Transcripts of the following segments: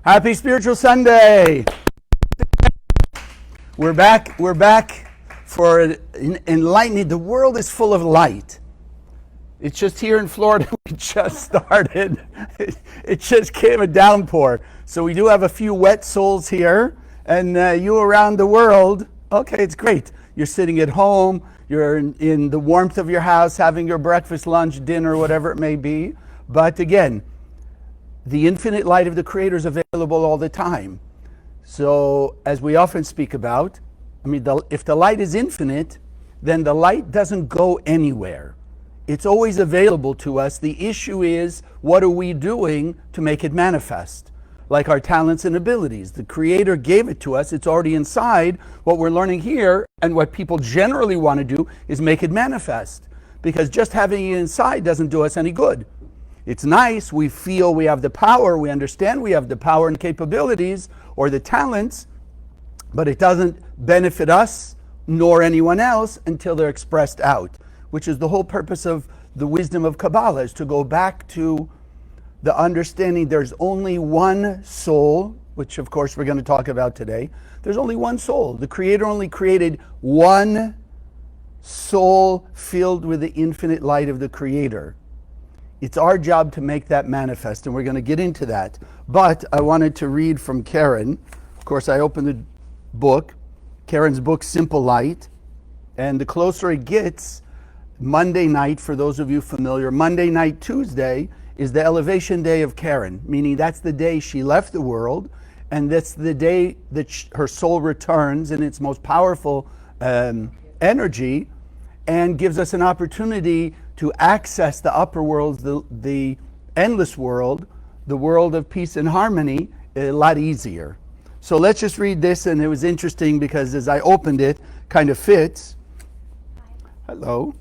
Happy Spiritual Sunday. We're back for enlightening. The world is full of light. It's just here in Florida, we just started. It just came a downpour. So we do have a few wet souls here, and you around the world, okay, it's great. You're sitting at home, you're in the warmth of your house, having your breakfast, lunch, dinner, whatever it may be. But again, the infinite light of the Creator is available all the time. So, as we often speak about, if the light is infinite, then the light doesn't go anywhere. It's always available to us. The issue is, what are we doing to make it manifest? Like our talents and abilities. The Creator gave it to us. It's already inside. What we're learning here, and what people generally want to do, is make it manifest. Because just having it inside doesn't do us any good. It's nice, we feel we have the power, we understand we have the power and capabilities or the talents, but it doesn't benefit us nor anyone else until they're expressed out, which is the whole purpose of the wisdom of Kabbalah, is to go back to the understanding there's only one soul, which of course we're going to talk about today. There's only one soul. The Creator only created one soul filled with the infinite light of the Creator. It's our job to make that manifest, and we're going to get into that. But I wanted to read from Karen. Of course, I opened the book, Karen's book, Simple Light. And the closer it gets, Monday night, for those of you familiar, Monday night, Tuesday, is the elevation day of Karen, meaning that's the day she left the world, and that's the day that her soul returns in its most powerful energy, and gives us an opportunity to access the upper worlds, the endless world, the world of peace and harmony, a lot easier. So let's just read this, and it was interesting because as I opened it, kind of fits. Hello.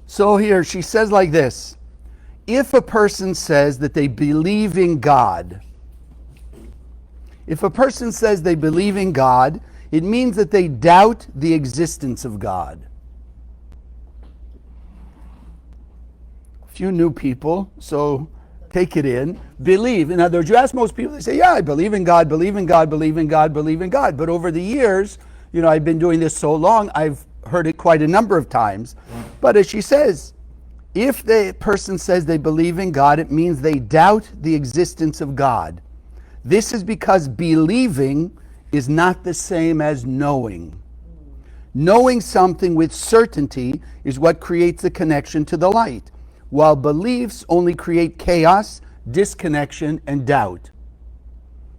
So here, she says like this: if a person says that they believe in God, it means that they doubt the existence of God. Few new people, so take it in. Believe. In other words, you ask most people, they say, yeah, I believe in God, believe in God, believe in God, believe in God. But over the years, I've been doing this so long, I've heard it quite a number of times. But as she says, if the person says they believe in God, it means they doubt the existence of God. This is because believing is not the same as knowing. Knowing something with certainty is what creates the connection to the light, while beliefs only create chaos, disconnection, and doubt.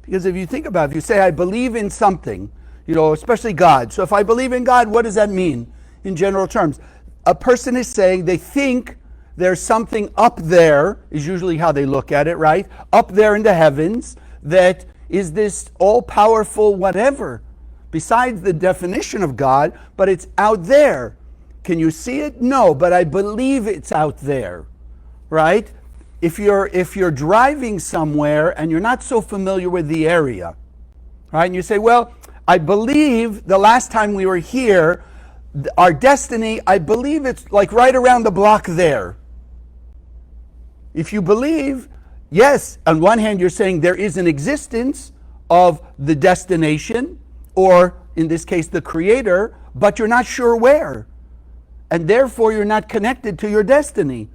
Because if you think about it, if you say, I believe in something, especially God. So if I believe in God, what does that mean in general terms? A person is saying they think there's something up there, is usually how they look at it, right? Up there in the heavens, that is this all-powerful whatever, besides the definition of God, but it's out there. Can you see it? No, but I believe it's out there, right? If you're driving somewhere and you're not so familiar with the area, right? And you say, well, I believe the last time we were here, our destiny, I believe it's like right around the block there. If you believe, yes, on one hand you're saying there is an existence of the destination, or in this case the Creator, but you're not sure where. And therefore, you're not connected to your destiny,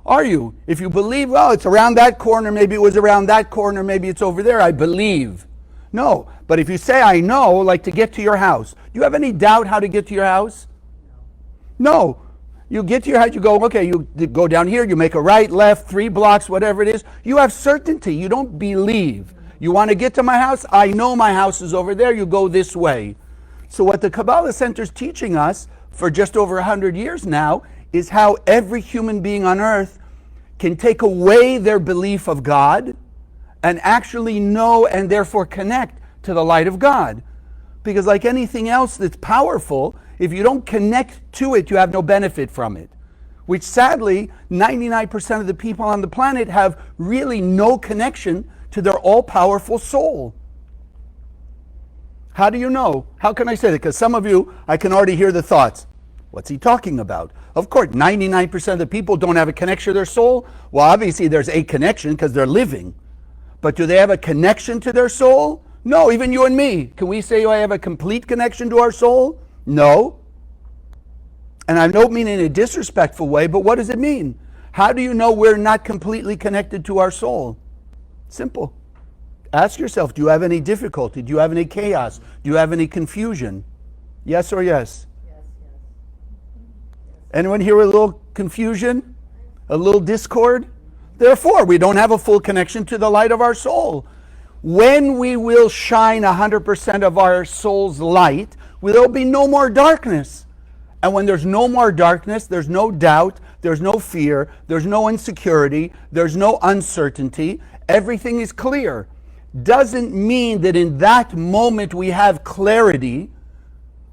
are you? If you believe, well, it's around that corner, maybe it was around that corner, maybe it's over there, I believe. No, but if you say, I know, like to get to your house, do you have any doubt how to get to your house? No. You get to your house, you go, okay, you go down here, you make a right, left, 3 blocks, whatever it is. You have certainty, you don't believe. You want to get to my house? I know my house is over there, you go this way. So what the Kabbalah Center is teaching us for just over 100 years now is how every human being on earth can take away their belief of God and actually know and therefore connect to the light of God. Because like anything else that's powerful, if you don't connect to it, you have no benefit from it. Which sadly, 99% of the people on the planet have really no connection to their all-powerful soul. How do you know? How can I say that? Because some of you, I can already hear the thoughts. What's he talking about? Of course, 99% of the people don't have a connection to their soul. Well, obviously there's a connection because they're living. But do they have a connection to their soul? No, even you and me. Can we say, oh, I have a complete connection to our soul? No. And I don't mean in a disrespectful way, but what does it mean? How do you know we're not completely connected to our soul? Simple. Ask yourself, do you have any difficulty? Do you have any chaos? Do you have any confusion? Yes or yes? Yes. Anyone here with a little confusion? A little discord? Therefore, we don't have a full connection to the light of our soul. When we will shine 100% of our soul's light, there will be no more darkness. And when there's no more darkness, there's no doubt, there's no fear, there's no insecurity, there's no uncertainty. Everything is clear. Doesn't mean that in that moment we have clarity,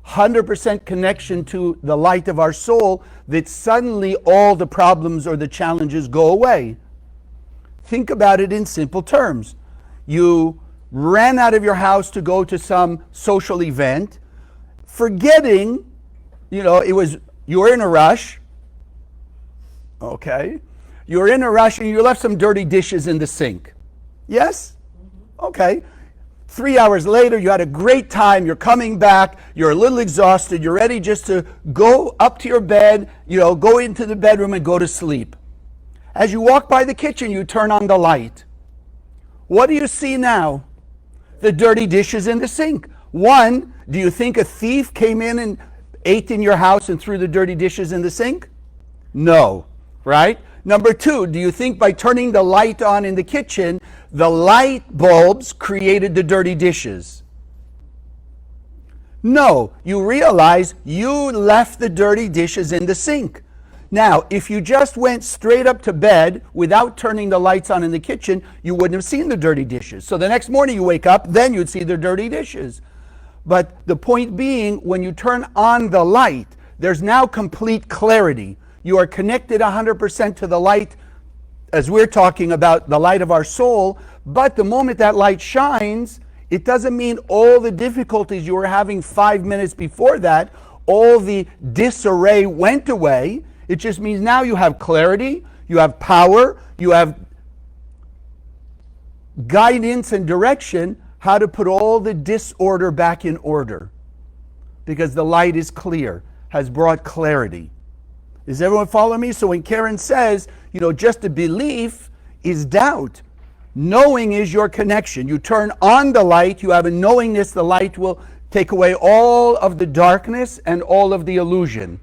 100% connection to the light of our soul, that suddenly all the problems or the challenges go away. Think about it in simple terms. You ran out of your house to go to some social event, forgetting, you were in a rush. Okay. You were in a rush and you left some dirty dishes in the sink. Yes? Okay. 3 hours later, you had a great time, you're coming back, you're a little exhausted, you're ready just to go up to your bed, go into the bedroom and go to sleep. As you walk by the kitchen, you turn on the light. What do you see now? The dirty dishes in the sink. One, do you think a thief came in and ate in your house and threw the dirty dishes in the sink? No, right? Number two, do you think by turning the light on in the kitchen, the light bulbs created the dirty dishes? No, you realize you left the dirty dishes in the sink. Now, if you just went straight up to bed without turning the lights on in the kitchen, you wouldn't have seen the dirty dishes. So the next morning you wake up, then you'd see the dirty dishes. But the point being, when you turn on the light, there's now complete clarity. You are connected 100% to the light, as we're talking about the light of our soul. But the moment that light shines, it doesn't mean all the difficulties you were having 5 minutes before that, all the disarray went away. It just means now you have clarity, you have power, you have guidance and direction how to put all the disorder back in order. Because the light is clear, has brought clarity. Is everyone following me? So when Karen says, just a belief is doubt. Knowing is your connection. You turn on the light, you have a knowingness, the light will take away all of the darkness and all of the illusion.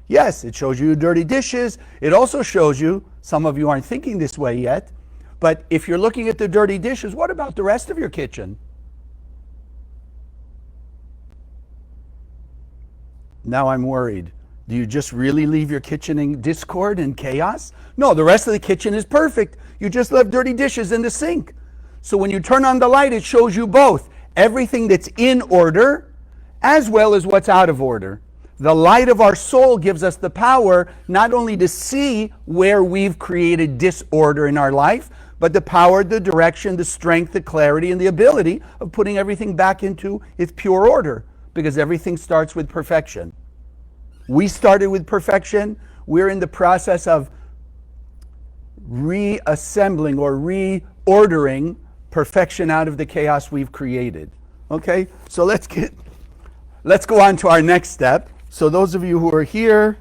Yes, it shows you dirty dishes. It also shows you, some of you aren't thinking this way yet, but if you're looking at the dirty dishes, what about the rest of your kitchen? Now I'm worried. Do you just really leave your kitchen in discord and chaos? No, the rest of the kitchen is perfect. You just left dirty dishes in the sink. So when you turn on the light, it shows you both everything that's in order as well as what's out of order. The light of our soul gives us the power not only to see where we've created disorder in our life, but the power, the direction, the strength, the clarity, and the ability of putting everything back into its pure order, because everything starts with perfection. We started with perfection. We're in the process of reassembling or reordering perfection out of the chaos we've created. Okay, so let's go on to our next step. So those of you who are here,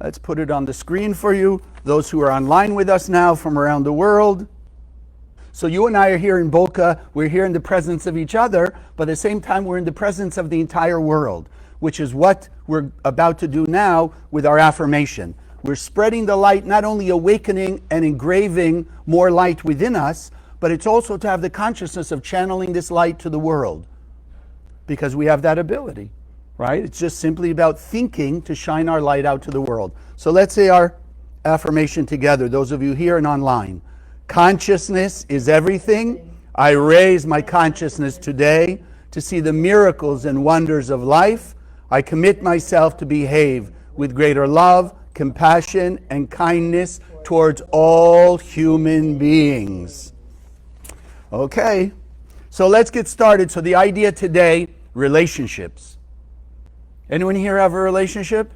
let's put it on the screen for you. Those who are online with us now from around the world. So you and I are here in Boca. We're here in the presence of each other, but at the same time, we're in the presence of the entire world, which is what we're about to do now with our affirmation. We're spreading the light, not only awakening and engraving more light within us, but it's also to have the consciousness of channeling this light to the world, because we have that ability. Right? It's just simply about thinking to shine our light out to the world. So let's say our affirmation together, those of you here and online. Consciousness is everything. I raise my consciousness today to see the miracles and wonders of life. I commit myself to behave with greater love, compassion, and kindness towards all human beings. Okay, so let's get started. So the idea today, relationships. Anyone here have a relationship?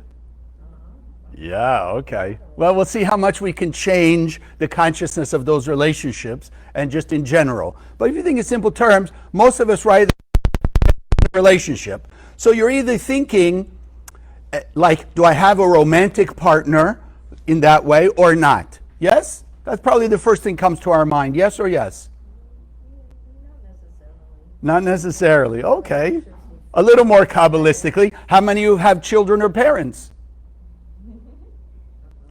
Yeah, okay. Well, we'll see how much we can change the consciousness of those relationships and just in general. But if you think in simple terms, most of us write a relationship. So you're either thinking, like, do I have a romantic partner in that way or not? Yes? That's probably the first thing comes to our mind. Yes or yes? Not necessarily. Okay. A little more Kabbalistically, how many of you have children or parents?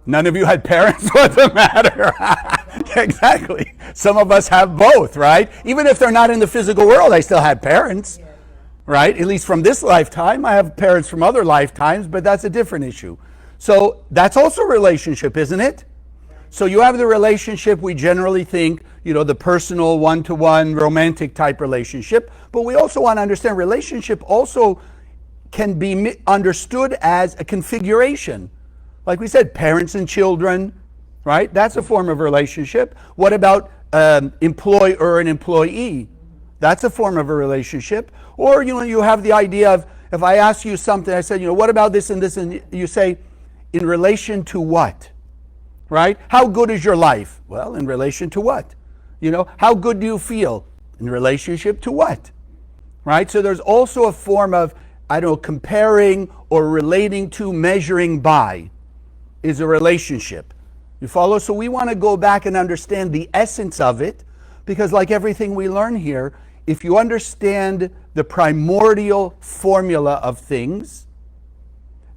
None of you had parents? What's the matter? Exactly. Some of us have both, right? Even if they're not in the physical world, I still have parents, right? At least from this lifetime. I have parents from other lifetimes, but that's a different issue. So that's also a relationship, isn't it? So you have the relationship, we generally think, the personal, one-to-one, romantic type relationship. But we also want to understand relationship also can be understood as a configuration. Like we said, parents and children, right? That's a form of relationship. What about employer and employee? That's a form of a relationship. Or, you have the idea of, if I ask you something, I said, what about this and this? And you say, in relation to what? Right? How good is your life? Well, in relation to what? How good do you feel? In relationship to what? Right? So there's also a form of, comparing or relating to, measuring by, is a relationship. You follow? So we want to go back and understand the essence of it, because like everything we learn here, if you understand the primordial formula of things,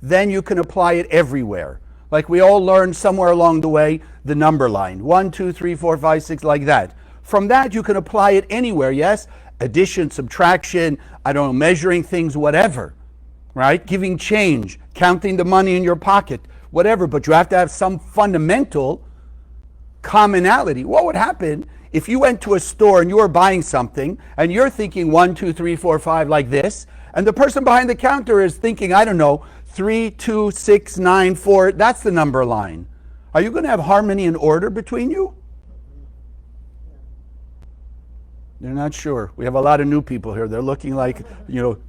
then you can apply it everywhere. Like we all learned somewhere along the way, the number line. 1, 2, 3, 4, 5, 6, like that. From that, you can apply it anywhere, yes? Addition, subtraction, measuring things, whatever, right? Giving change, counting the money in your pocket, whatever. But you have to have some fundamental commonality. What would happen if you went to a store and you were buying something and you're thinking 1, 2, 3, 4, 5 like this, and the person behind the counter is thinking, 3, 2, 6, 9, 4, that's the number line. Are you going to have harmony and order between you? They're not sure. We have a lot of new people here. They're looking like,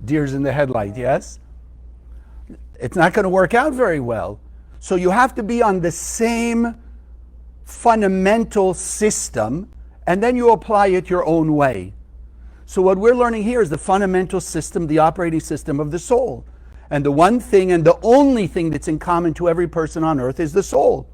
deers in the headlight, yes? It's not going to work out very well. So you have to be on the same fundamental system, and then you apply it your own way. So what we're learning here is the fundamental system, the operating system of the soul. And the one thing and the only thing that's in common to every person on earth is the soul.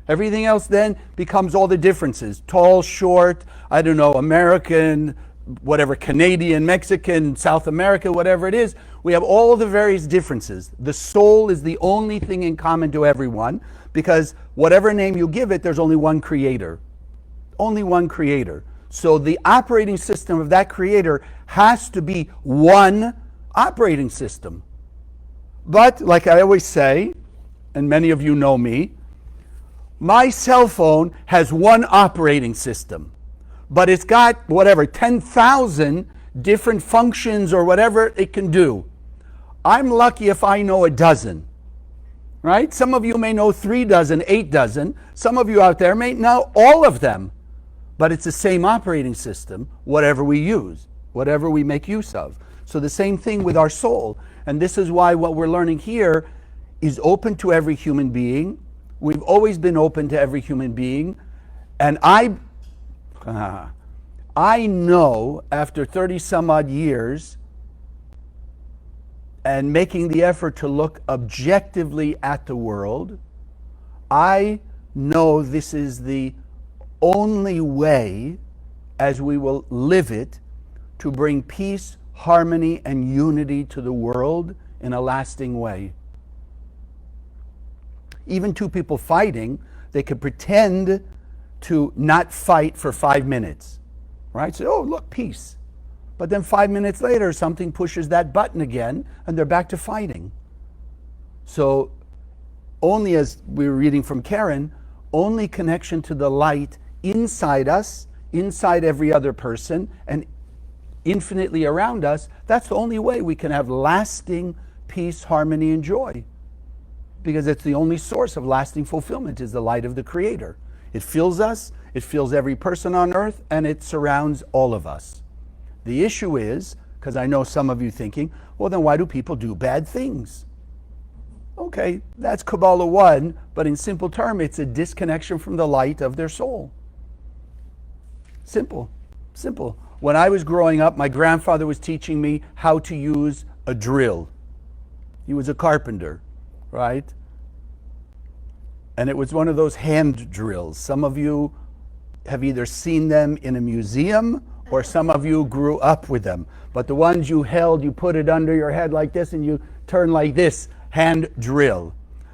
Everything else then becomes all the differences. Tall, short, American, whatever, Canadian, Mexican, South America, whatever it is. We have all the various differences. The soul is the only thing in common to everyone, because whatever name you give it, there's only one creator. Only one creator. So the operating system of that creator has to be one operating system. But, like I always say, and many of you know me, my cell phone has one operating system, but it's got, 10,000 different functions or whatever it can do. I'm lucky if I know a dozen, right? Some of you may know 3 dozen, 8 dozen. Some of you out there may know all of them, but it's the same operating system, whatever we use, whatever we make use of. So the same thing with our soul. And this is why what we're learning here is open to every human being. We've always been open to every human being. And I know after 30 some odd years and making the effort to look objectively at the world, I know this is the only way, as we will live it, to bring peace, harmony, and unity to the world in a lasting way. Even two people fighting, they could pretend to not fight for 5 minutes, right? So, oh, look, peace. But then 5 minutes later, something pushes that button again, and they're back to fighting. So, only, as we were reading from Karen, only connection to the light inside us, inside every other person, and infinitely around us, that's the only way we can have lasting peace, harmony, and joy. Because it's the only source of lasting fulfillment is the light of the Creator. It fills us, it fills every person on earth, and it surrounds all of us. The issue is, because I know some of you thinking, well, then why do people do bad things? Okay, that's Kabbalah 1, but in simple terms, it's a disconnection from the light of their soul. Simple, simple. When I was growing up, my grandfather was teaching me how to use a drill. He was a carpenter, right? And it was one of those hand drills. Some of you have either seen them in a museum or some of you grew up with them. But the ones you held, you put it under your head like this and you turn like this, hand drill.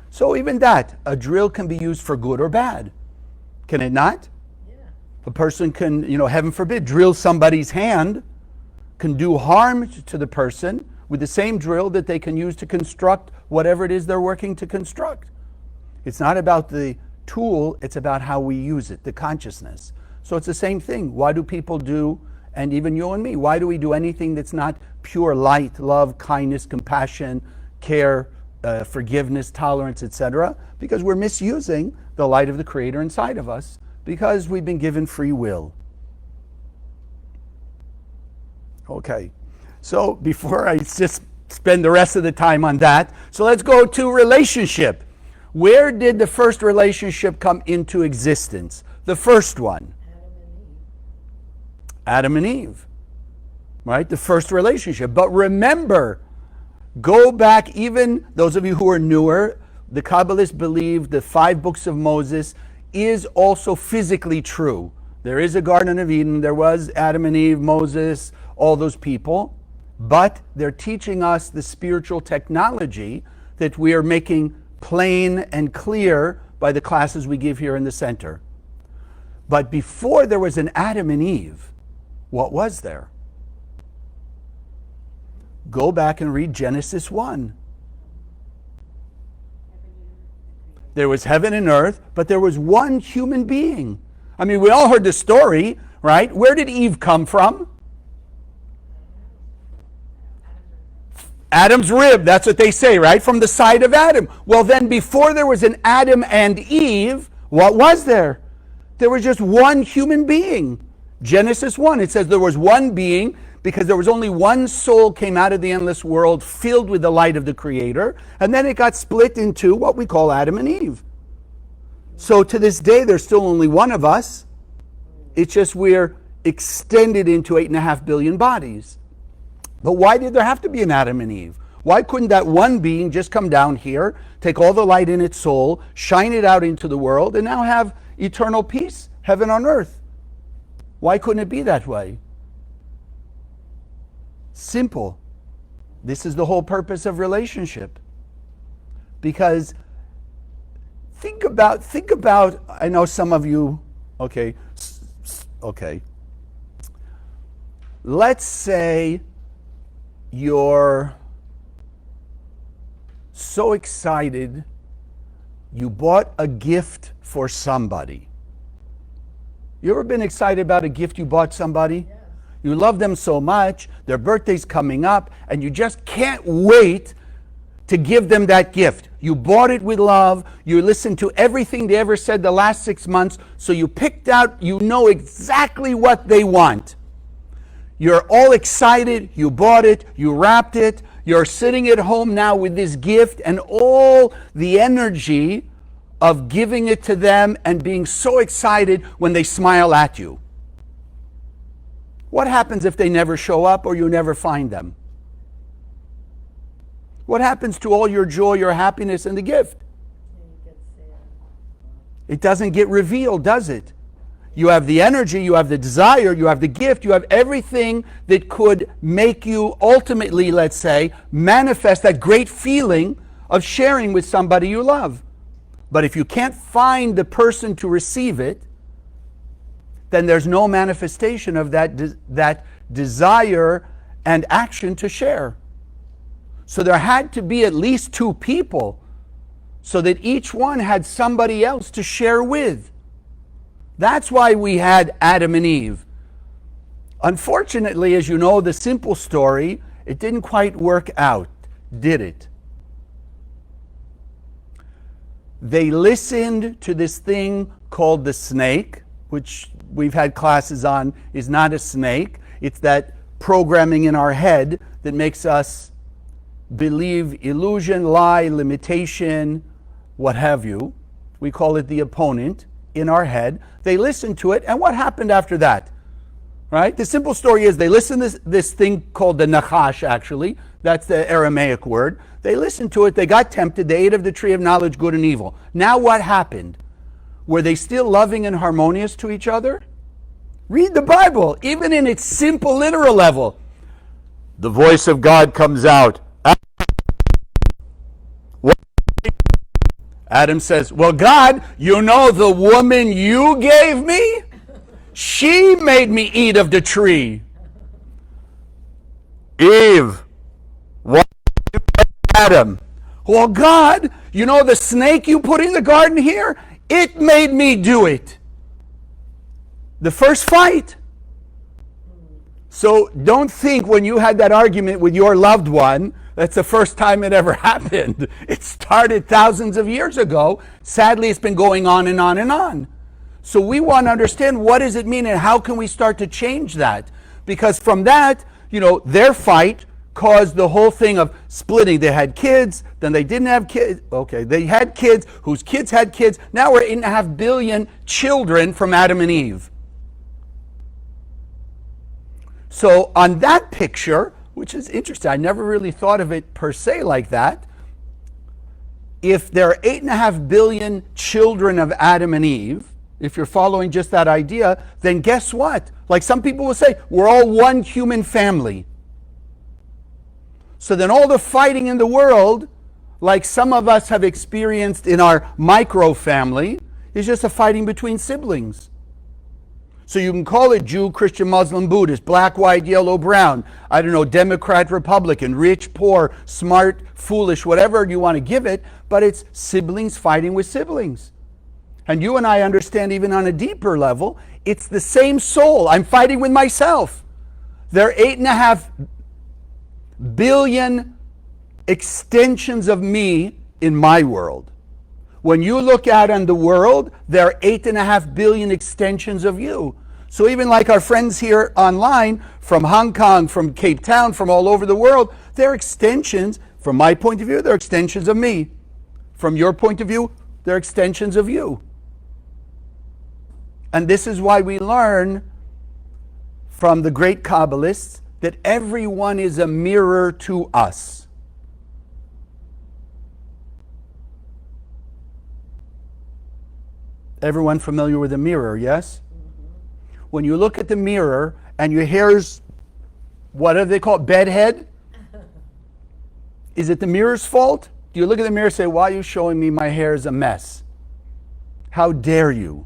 So even that, a drill can be used for good or bad. Can it not? Yeah. A person can, heaven forbid, drill somebody's hand, can do harm to the person with the same drill that they can use to construct whatever it is they're working to construct. It's not about the tool, it's about how we use it, the consciousness. So it's the same thing. Why do people do, and even you and me, why do we do anything that's not pure light, love, kindness, compassion, care, forgiveness, tolerance, etc.? Because we're misusing the light of the Creator inside of us because we've been given free will. Okay, so before I just spend the rest of the time on that, so let's go to relationship. Where did the first relationship come into existence? The first one. Adam and Eve. Right? The first relationship. But remember, go back, even those of you who are newer, the Kabbalists believe the 5 books of Moses is also physically true. There is a Garden of Eden, there was Adam and Eve, Moses, all those people, but they're teaching us the spiritual technology that we are making plain and clear by the classes we give here in the center. But before there was an Adam and Eve, what was there? Go back and read Genesis 1. There was heaven and earth, but there was one human being. I mean, we all heard the story, right? Where did Eve come from? Adam's rib, that's what they say, right? From the side of Adam. Well, then before there was an Adam and Eve, what was there? There was just one human being. Genesis 1, it says there was one being because there was only one soul came out of the endless world filled with the light of the Creator, and then it got split into what we call Adam and Eve. So to this day, there's still only one of us. It's just we're extended into 8.5 billion bodies. But why did there have to be an Adam and Eve? Why couldn't that one being just come down here, take all the light in its soul, shine it out into the world, and now have eternal peace, heaven on earth? Why couldn't it be that way? Simple. This is the whole purpose of relationship. Because think about, I know some of you, okay. Let's say you're so excited you bought a gift for somebody. You ever been excited about a gift you bought somebody? Yes. You love them so much, their birthday's coming up, and you just can't wait to give them that gift. You bought it with love, you listened to everything they ever said the last 6 months, so you picked out, you know exactly what they want. You're all excited, you bought it, you wrapped it, you're sitting at home now with this gift and all the energy of giving it to them and being so excited when they smile at you. What happens if they never show up or you never find them? What happens to all your joy, your happiness, and the gift? It doesn't get revealed, does it? You have the energy, you have the desire, you have the gift, you have everything that could make you ultimately, let's say, manifest that great feeling of sharing with somebody you love. But if you can't find the person to receive it, then there's no manifestation of that desire and action to share. So there had to be at least 2 people so that each one had somebody else to share with. That's why we had Adam and Eve. Unfortunately, as you know, the simple story, it didn't quite work out, did it? They listened to this thing called the snake, which we've had classes on, is not a snake. It's that programming in our head that makes us believe illusion, lie, limitation, what have you. We call it the opponent in our head. They listen to it, and what happened after that? Right? The simple story is they listened to this thing called the Nachash, actually. That's the Aramaic word. They listened to it, they got tempted, they ate of the tree of knowledge, good and evil. Now what happened? Were they still loving and harmonious to each other? Read the Bible, even in its simple literal level. The voice of God comes out. Adam says, well, God, you know the woman you gave me? She made me eat of the tree. Eve, what did you do, Adam? Well, God, you know the snake you put in the garden here? It made me do it. The first fight. So don't think when you had that argument with your loved one, that's the first time it ever happened. It started thousands of years ago. Sadly, it's been going on and on and on. So we want to understand, what does it mean and how can we start to change that? Because from that, their fight caused the whole thing of splitting. They had kids, then they didn't have kids. Okay, they had kids, whose kids had kids. Now we're 8.5 billion children from Adam and Eve. So on that picture, which is interesting, I never really thought of it per se like that. If there are 8.5 billion children of Adam and Eve, if you're following just that idea, then guess what? Like some people will say, we're all one human family. So then all the fighting in the world, like some of us have experienced in our micro family, is just a fighting between siblings. So you can call it Jew, Christian, Muslim, Buddhist, black, white, yellow, brown, I don't know, Democrat, Republican, rich, poor, smart, foolish, whatever you want to give it, but it's siblings fighting with siblings. And you and I understand even on a deeper level, it's the same soul. I'm fighting with myself. There are 8.5 billion extensions of me in my world. When you look out on the world, there are 8.5 billion extensions of you. So even like our friends here online, from Hong Kong, from Cape Town, from all over the world, they're extensions, from my point of view, they're extensions of me. From your point of view, they're extensions of you. And this is why we learn from the great Kabbalists that everyone is a mirror to us. Everyone familiar with a mirror, yes? Mm-hmm. When you look at the mirror and your hair's, what do they call it, bedhead? Is it the mirror's fault? Do you look at the mirror and say, why are you showing me my hair is a mess? How dare you?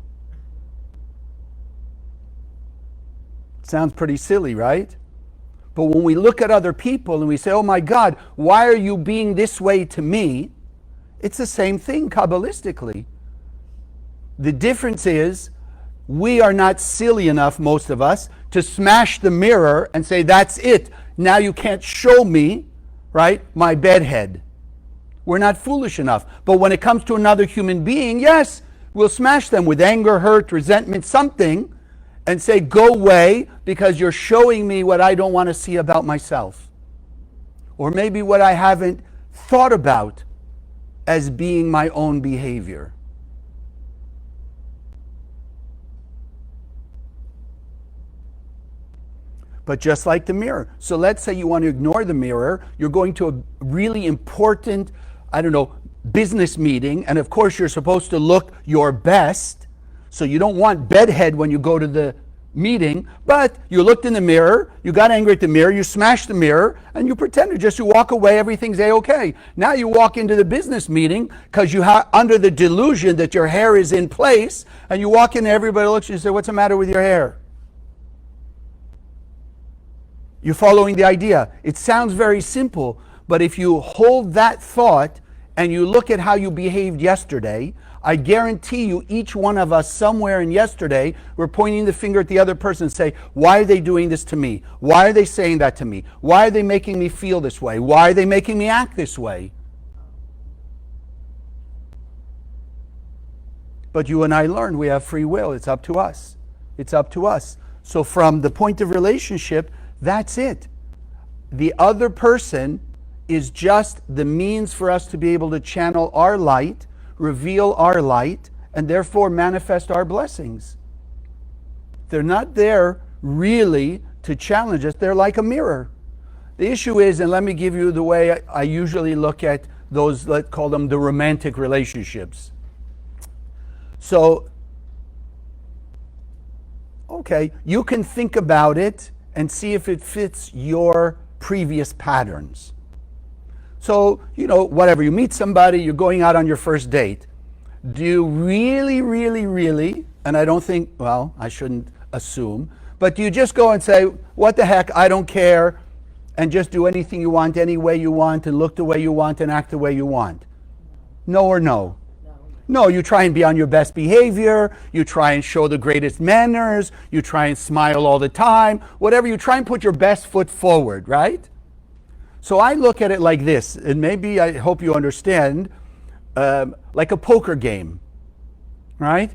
Sounds pretty silly, right? But when we look at other people and we say, oh my God, why are you being this way to me? It's the same thing Kabbalistically. The difference is we are not silly enough, most of us, to smash the mirror and say, that's it. Now you can't show me, right, my bedhead. We're not foolish enough. But when it comes to another human being, yes, we'll smash them with anger, hurt, resentment, something, and say, go away because you're showing me what I don't want to see about myself. Or maybe what I haven't thought about as being my own behavior. But just like the mirror. So let's say you want to ignore the mirror, you're going to a really important, business meeting, and of course you're supposed to look your best. So you don't want bedhead when you go to the meeting, but you looked in the mirror, you got angry at the mirror, you smashed the mirror, and you pretended just to walk away, everything's A-okay. Now you walk into the business meeting because you have under the delusion that your hair is in place, and you walk in, everybody looks at you and say, what's the matter with your hair? You're following the idea. It sounds very simple, but if you hold that thought and you look at how you behaved yesterday, I guarantee you each one of us somewhere in yesterday, we're pointing the finger at the other person and say, why are they doing this to me? Why are they saying that to me? Why are they making me feel this way? Why are they making me act this way? But you and I learn we have free will. It's up to us. It's up to us. So from the point of relationship, that's it. The other person is just the means for us to be able to channel our light, reveal our light, and therefore manifest our blessings. They're not there really to challenge us. They're like a mirror. The issue is, and let me give you the way I usually look at those, let's call them the romantic relationships. So, okay, you can think about it and see if it fits your previous patterns. So, whatever, you meet somebody, you're going out on your first date. Do you really, really, really, and I don't think, well, I shouldn't assume, but do you just go and say, what the heck, I don't care, and just do anything you want, any way you want, and look the way you want, and act the way you want? No or no? No, you try and be on your best behavior, you try and show the greatest manners, you try and smile all the time, whatever, you try and put your best foot forward, right? So I look at it like this, and maybe I hope you understand, like a poker game, right?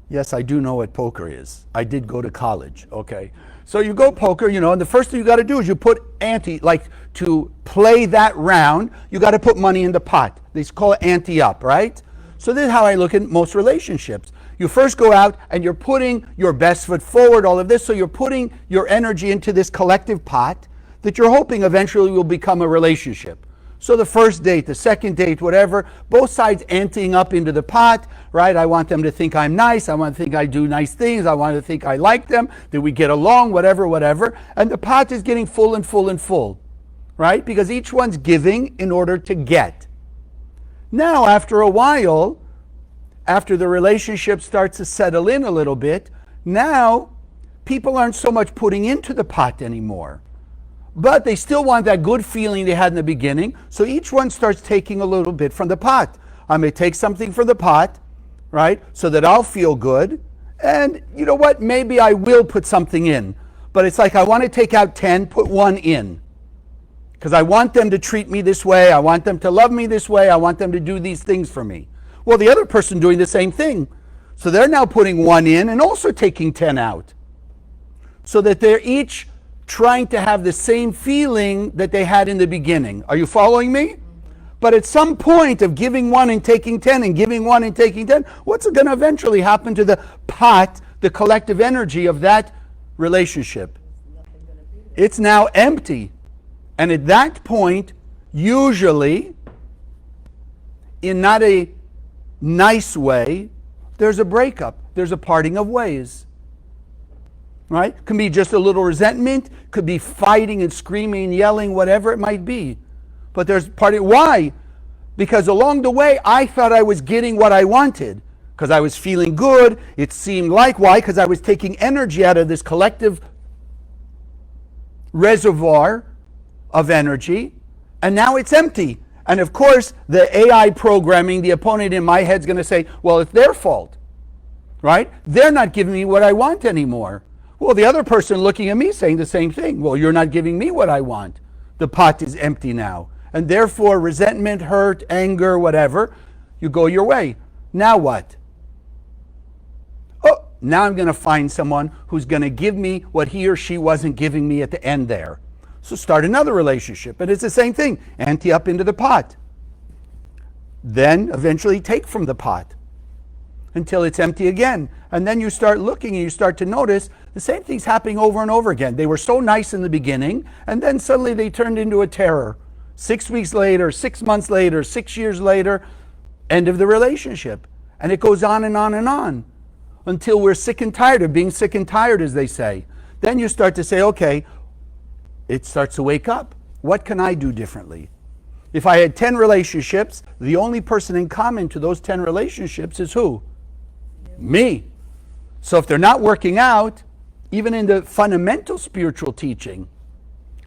Yes, I do know what poker is. I did go to college, okay? So you go poker, and the first thing you got to do is you put ante, like to play that round, you got to put money in the pot. They call it ante up, right? So this is how I look at most relationships. You first go out and you're putting your best foot forward, all of this, so you're putting your energy into this collective pot that you're hoping eventually will become a relationship. So the first date, the second date, whatever, both sides anteing up into the pot, right? I want them to think I'm nice. I want to think I do nice things. I want to think I like them, that we get along, whatever, whatever. And the pot is getting full and full and full, right? Because each one's giving in order to get. Now, after a while, after the relationship starts to settle in a little bit, now people aren't so much putting into the pot anymore. But they still want that good feeling they had in the beginning, so each one starts taking a little bit from the pot. I may take something from the pot, right, so that I'll feel good, and you know what, maybe I will put something in. But it's like I want to take out 10, put 1 in. Because I want them to treat me this way, I want them to love me this way, I want them to do these things for me. Well, the other person doing the same thing. So they're now putting 1 in and also taking 10 out. So that they're each trying to have the same feeling that they had in the beginning. Are you following me? But at some point of giving 1 and taking 10 and giving 1 and taking 10, what's going to eventually happen to the pot, the collective energy of that relationship? It's now empty. And at that point, usually, in not a nice way, there's a breakup. There's a parting of ways. Right? Can be just a little resentment, could be fighting and screaming and yelling, whatever it might be. But there's part of why? Because along the way, I thought I was getting what I wanted. Because I was feeling good. It seemed like, why? Because I was taking energy out of this collective reservoir of energy, and now it's empty. And of course, the AI programming, the opponent in my head is going to say, well, it's their fault. Right? They're not giving me what I want anymore. Well, the other person looking at me saying the same thing. Well, you're not giving me what I want. The pot is empty now. And therefore, resentment, hurt, anger, whatever, you go your way. Now what? Oh, now I'm going to find someone who's going to give me what he or she wasn't giving me at the end there. So start another relationship. And it's the same thing. Ante up into the pot. Then eventually take from the pot until it's empty again. And then you start looking and you start to notice the same thing's happening over and over again. They were so nice in the beginning, and then suddenly they turned into a terror. 6 weeks later, 6 months later, 6 years later, end of the relationship. And it goes on and on and on until we're sick and tired of being sick and tired, as they say. Then you start to say, okay, it starts to wake up. What can I do differently? If I had 10 relationships, the only person in common to those 10 relationships is who? Me. So if they're not working out, even in the fundamental spiritual teaching,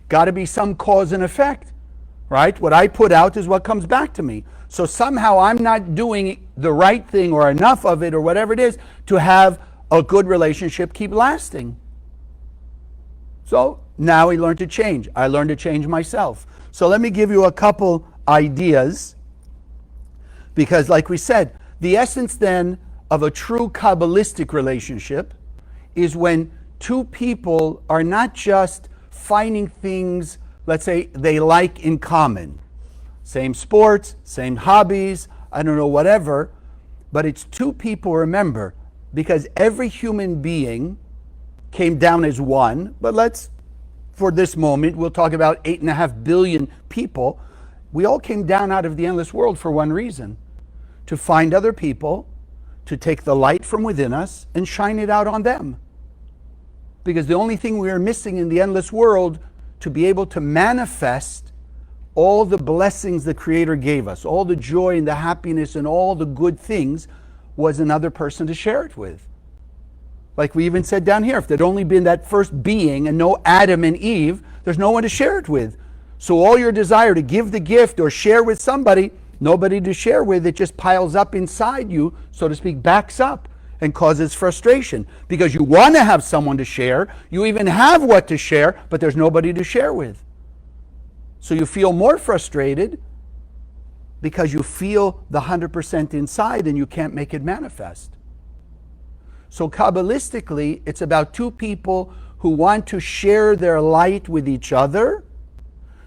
got to be some cause and effect, right? What I put out is what comes back to me. So somehow I'm not doing the right thing or enough of it or whatever it is to have a good relationship keep lasting. So now we learn to change. I learned to change myself. So let me give you a couple ideas, because like we said, the essence then of a true Kabbalistic relationship is when two people are not just finding things let's say they like in common. Same sports, same hobbies, I don't know, whatever. But it's two people, remember, because every human being came down as one. But let's, for this moment, we'll talk about 8.5 billion people. We all came down out of the endless world for one reason: to find other people, to take the light from within us and shine it out on them. Because the only thing we are missing in the endless world to be able to manifest all the blessings the Creator gave us, all the joy and the happiness and all the good things, was another person to share it with. Like we even said down here, if there'd only been that first being and no Adam and Eve, there's no one to share it with. So all your desire to give the gift or share with somebody, nobody to share with, it just piles up inside you, so to speak, backs up and causes frustration. Because you want to have someone to share, you even have what to share, but there's nobody to share with. So you feel more frustrated because you feel the 100% inside and you can't make it manifest. So Kabbalistically, it's about two people who want to share their light with each other,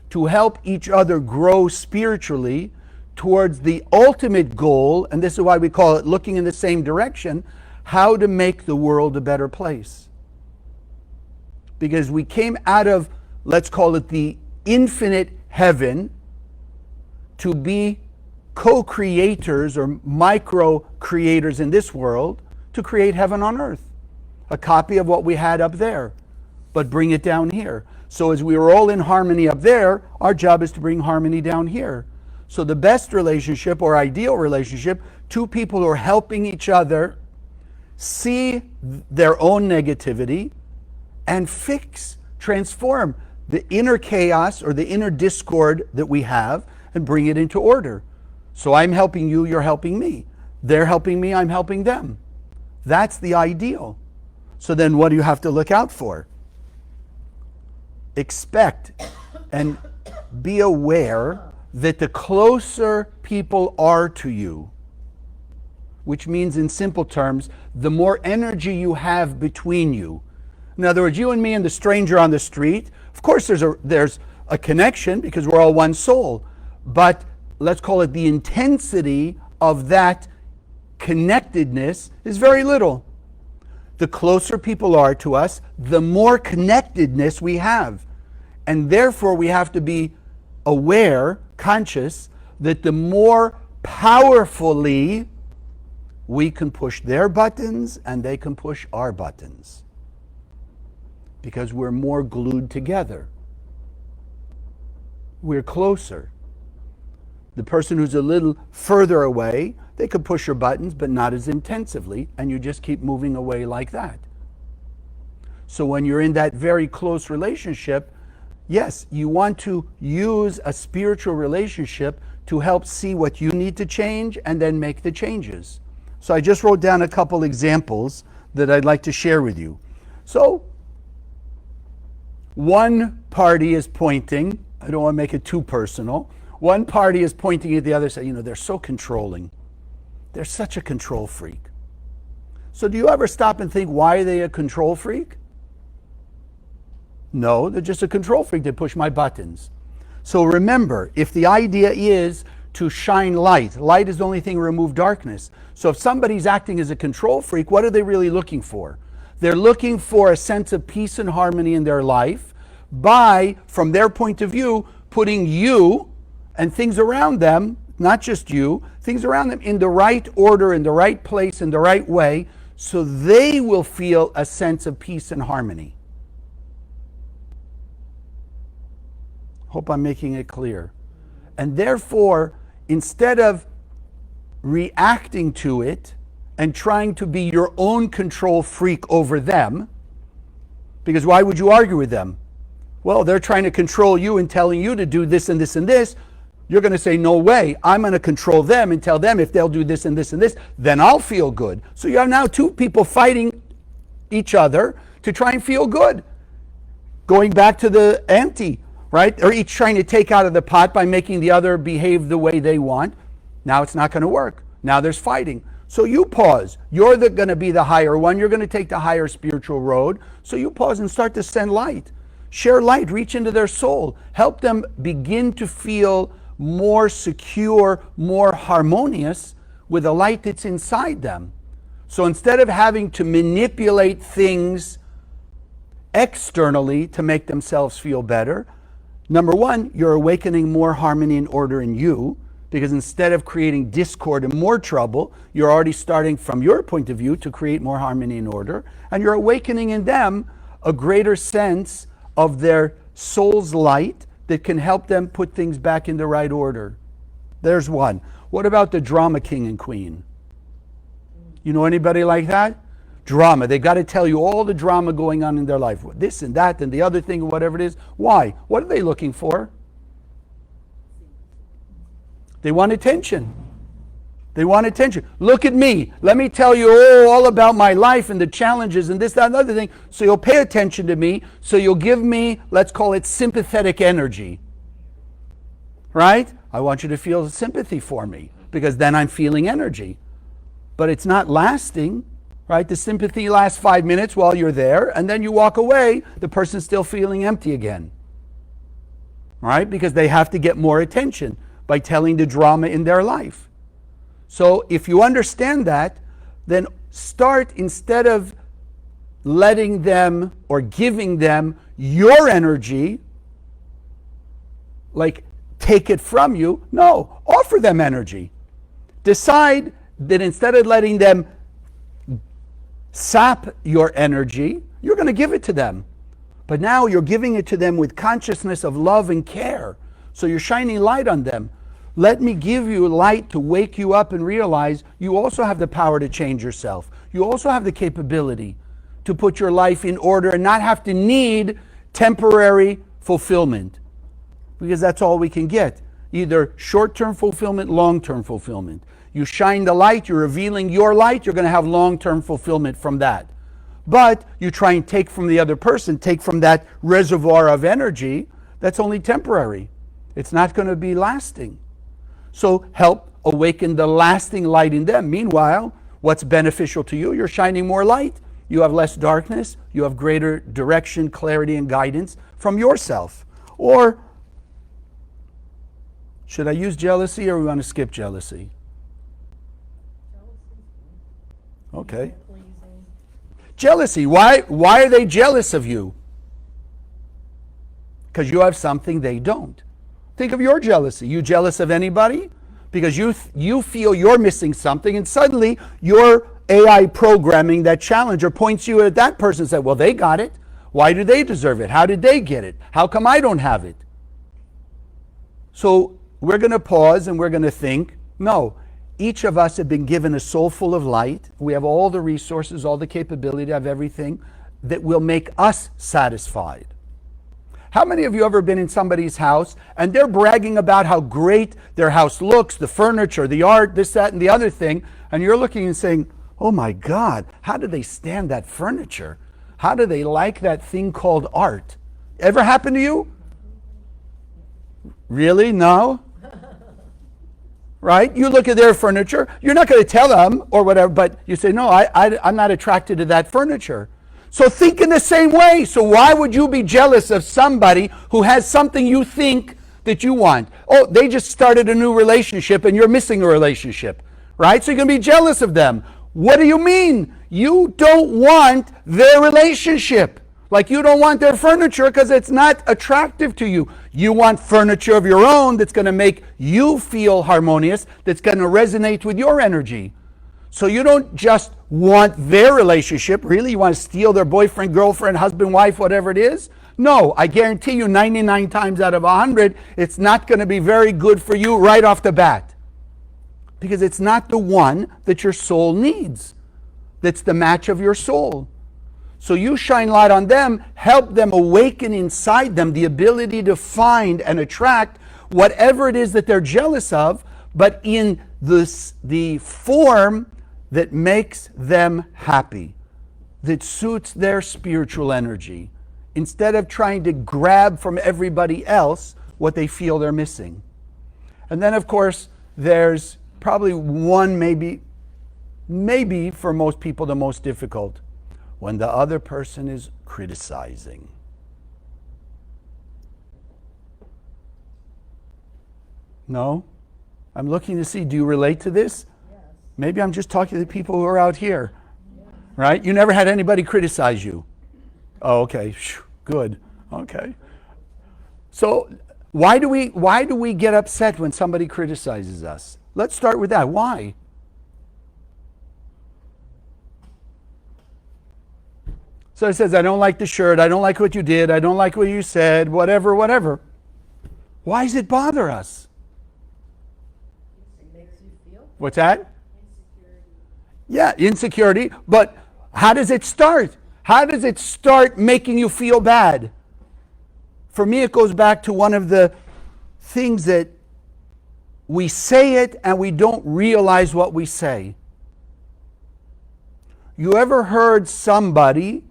to help each other grow spiritually towards the ultimate goal, and this is why we call it looking in the same direction, how to make the world a better place. Because we came out of, let's call it the infinite heaven, to be co-creators or micro-creators in this world, to create heaven on earth. A copy of what we had up there, but bring it down here. So as we were all in harmony up there, our job is to bring harmony down here. So the best relationship or ideal relationship, two people who are helping each other see their own negativity and fix, transform the inner chaos or the inner discord that we have and bring it into order. So I'm helping you, you're helping me. They're helping me, I'm helping them. That's the ideal. So then what do you have to look out for? Expect and be aware that the closer people are to you, which means in simple terms, the more energy you have between you. In other words, you and me and the stranger on the street, of course there's a connection because we're all one soul, but let's call it the intensity of that connectedness is very little. The closer people are to us, the more connectedness we have. And therefore we have to be aware, conscious, that the more powerfully we can push their buttons and they can push our buttons. Because we're more glued together. We're closer. The person who's a little further away, they could push your buttons, but not as intensively, and you just keep moving away like that. So when you're in that very close relationship, yes, you want to use a spiritual relationship to help see what you need to change and then make the changes. So I just wrote down a couple examples that I'd like to share with you. So one party is pointing, I don't want to make it too personal, one party is pointing at the other, saying, they're so controlling. They're such a control freak. So do you ever stop and think, why are they a control freak? No, they're just a control freak. They push my buttons. So remember, if the idea is to shine light, light is the only thing to remove darkness. So if somebody's acting as a control freak, what are they really looking for? They're looking for a sense of peace and harmony in their life by, from their point of view, putting you and things around them, not just you, things around them in the right order, in the right place, in the right way, so they will feel a sense of peace and harmony. Hope I'm making it clear. And therefore, instead of reacting to it and trying to be your own control freak over them, because why would you argue with them? Well, they're trying to control you and telling you to do this and this and this. You're going to say, no way, I'm going to control them and tell them if they'll do this and this and this, then I'll feel good. So you have now two people fighting each other to try and feel good. Going back to the ante, right? They're each trying to take out of the pot by making the other behave the way they want. Now it's not going to work. Now there's fighting. So you pause. You're going to be the higher one. You're going to take the higher spiritual road. So you pause and start to send light. Share light, reach into their soul. Help them begin to feel more secure, more harmonious with the light that's inside them. So instead of having to manipulate things externally to make themselves feel better, number one, you're awakening more harmony and order in you, because instead of creating discord and more trouble, you're already starting from your point of view to create more harmony and order, and you're awakening in them a greater sense of their soul's light that can help them put things back in the right order. There's one. What about the drama king and queen? You know anybody like that? Drama. They got to tell you all the drama going on in their life. This and that and the other thing, whatever it is. Why? What are they looking for? They want attention. They want attention. Look at me. Let me tell you all about my life and the challenges and this, that, and the other thing. So you'll pay attention to me. So you'll give me, let's call it sympathetic energy. Right? I want you to feel sympathy for me, because then I'm feeling energy. But it's not lasting, right? The sympathy lasts 5 minutes while you're there, and then you walk away, the person's still feeling empty again. Right? Because they have to get more attention by telling the drama in their life. So if you understand that, then start, instead of letting them or giving them your energy, like take it from you, no, offer them energy. Decide that instead of letting them sap your energy, you're going to give it to them. But now you're giving it to them with consciousness of love and care. So you're shining light on them. Let me give you light to wake you up and realize you also have the power to change yourself. You also have the capability to put your life in order and not have to need temporary fulfillment. Because that's all we can get. Either short-term fulfillment, long-term fulfillment. You shine the light, you're revealing your light, you're going to have long-term fulfillment from that. But you try and take from the other person, take from that reservoir of energy, that's only temporary. It's not going to be lasting. So help awaken the lasting light in them. Meanwhile, what's beneficial to you? You're shining more light. You have less darkness. You have greater direction, clarity, and guidance from yourself. Or should I use jealousy, or we want to skip jealousy? Okay. Jealousy. Why are they jealous of you? Because you have something they don't. Think of your jealousy. You jealous of anybody? Because you feel you're missing something, and suddenly your AI programming, that challenger, points you at that person and says, well, they got it. Why do they deserve it? How did they get it? How come I don't have it? So we're going to pause and we're going to think, no, each of us have been given a soul full of light. We have all the resources, all the capability to have everything that will make us satisfied. How many of you ever been in somebody's house and they're bragging about how great their house looks, the furniture, the art, this, that, and the other thing, and you're looking and saying, oh my God, how do they stand that furniture? How do they like that thing called art? Ever happened to you? Really? No? Right? You look at their furniture, you're not going to tell them or whatever, but you say, no, I'm not attracted to that furniture. So think in the same way. So why would you be jealous of somebody who has something you think that you want? Oh, they just started a new relationship and you're missing a relationship, right? So you're going to be jealous of them. What do you mean? You don't want their relationship. Like you don't want their furniture because it's not attractive to you. You want furniture of your own that's going to make you feel harmonious, that's going to resonate with your energy. So you don't just want their relationship. Really, you want to steal their boyfriend, girlfriend, husband, wife, whatever it is? No, I guarantee you 99 times out of 100, it's not going to be very good for you right off the bat. Because it's not the one that your soul needs. That's the match of your soul. So you shine light on them, help them awaken inside them the ability to find and attract whatever it is that they're jealous of, but in the form that makes them happy, that suits their spiritual energy, instead of trying to grab from everybody else what they feel they're missing. And then, of course, there's probably one, maybe for most people the most difficult, when the other person is criticizing. No? I'm looking to see, do you relate to this? Yes. Maybe I'm just talking to the people who are out here. Right? You never had anybody criticize you. Oh, okay. Good. Okay. So why do we get upset when somebody criticizes us? Let's start with that. Why? So it says, I don't like the shirt, I don't like what you did, I don't like what you said, whatever, whatever. Why does it bother us? It makes you feel What's that? insecurity. Yeah, insecurity. But how does it start? How does it start making you feel bad? For me, it goes back to one of the things that we say it and we don't realize what we say. You ever heard somebody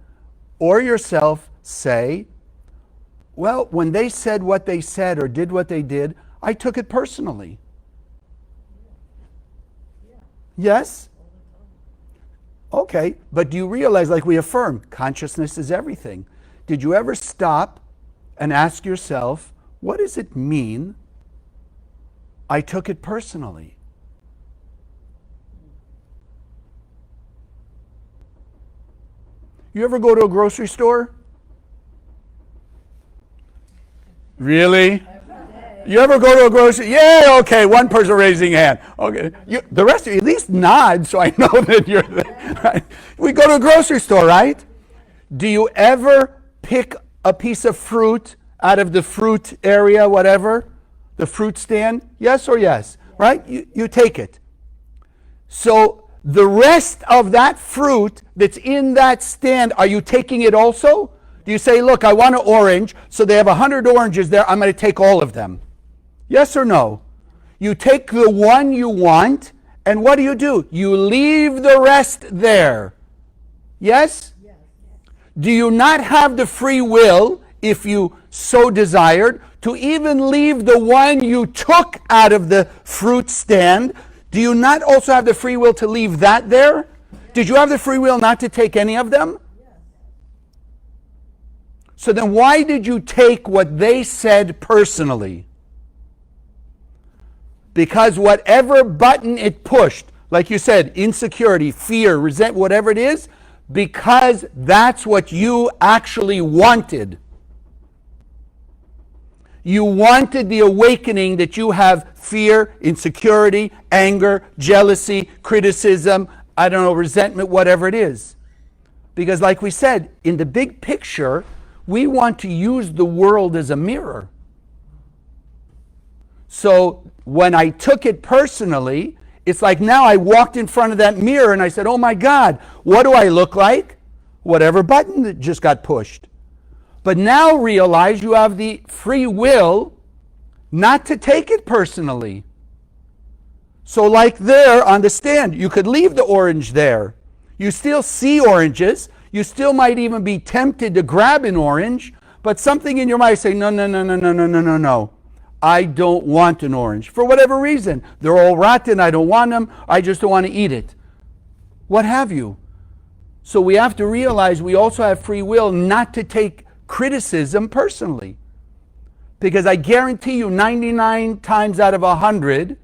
or yourself say, well, when they said what they said or did what they did, I took it personally? Yes? Okay, but do you realize, like we affirm, consciousness is everything. Did you ever stop and ask yourself, what does it mean I took it personally? You ever go to a grocery store? Really? You ever go to a grocery? Yeah, okay, one person raising hand. Okay, the rest of you at least nod so I know that you're there. Right? We go to a grocery store, right? Do you ever pick a piece of fruit out of the fruit area, whatever? The fruit stand? Yes or yes? Right? You take it. So the rest of that fruit that's in that stand, are you taking it also? Do you say, look, I want an orange, so they have 100 oranges there, I'm going to take all of them? Yes or no? You take the one you want, and what do? You leave the rest there. Yes? Yes. Do you not have the free will, if you so desired, to even leave the one you took out of the fruit stand? Do you not also have the free will to leave that there? Did you have the free will not to take any of them? Yes. So then why did you take what they said personally? Because whatever button it pushed, like you said, insecurity, fear, resentment, whatever it is, because that's what you actually wanted. You wanted the awakening that you have fear, insecurity, anger, jealousy, criticism, I don't know, resentment, whatever it is. Because like we said, in the big picture, we want to use the world as a mirror. So when I took it personally, it's like now I walked in front of that mirror and I said, oh my God, what do I look like? Whatever button that just got pushed. But now realize you have the free will not to take it personally. So like there on the stand, you could leave the orange there. You still see oranges. You still might even be tempted to grab an orange, but something in your mind say, no, no, no, no, no, no, no, no, no. I don't want an orange. For whatever reason. They're all rotten. I don't want them. I just don't want to eat it. What have you? So we have to realize we also have free will not to take criticism personally. Because I guarantee you 99 times out of 100,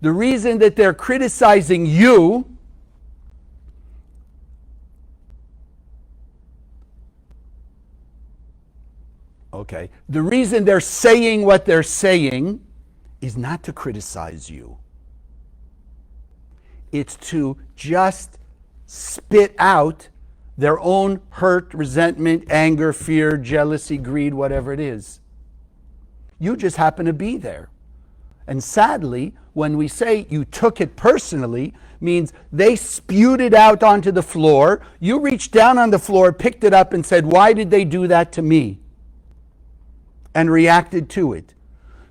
the reason that they're criticizing you the reason they're saying what they're saying is not to criticize you. It's to just spit out their own hurt, resentment, anger, fear, jealousy, greed, whatever it is. You just happen to be there. And sadly, when we say you took it personally, means they spewed it out onto the floor. You reached down on the floor, picked it up and said, why did they do that to me? And reacted to it.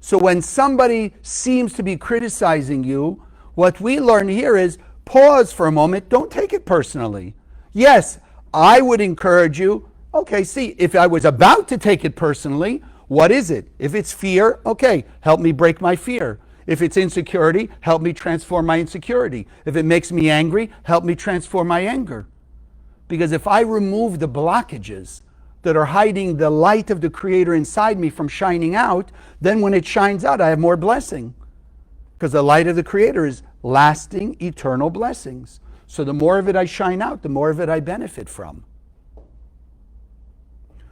So when somebody seems to be criticizing you, what we learn here is pause for a moment. Don't take it personally. Yes, I would encourage you, okay, see, if I was about to take it personally, what is it? If it's fear, okay, help me break my fear. If it's insecurity, help me transform my insecurity. If it makes me angry, help me transform my anger. Because if I remove the blockages that are hiding the light of the Creator inside me from shining out, then when it shines out, I have more blessing. Because the light of the Creator is lasting, eternal blessings. So the more of it I shine out, the more of it I benefit from.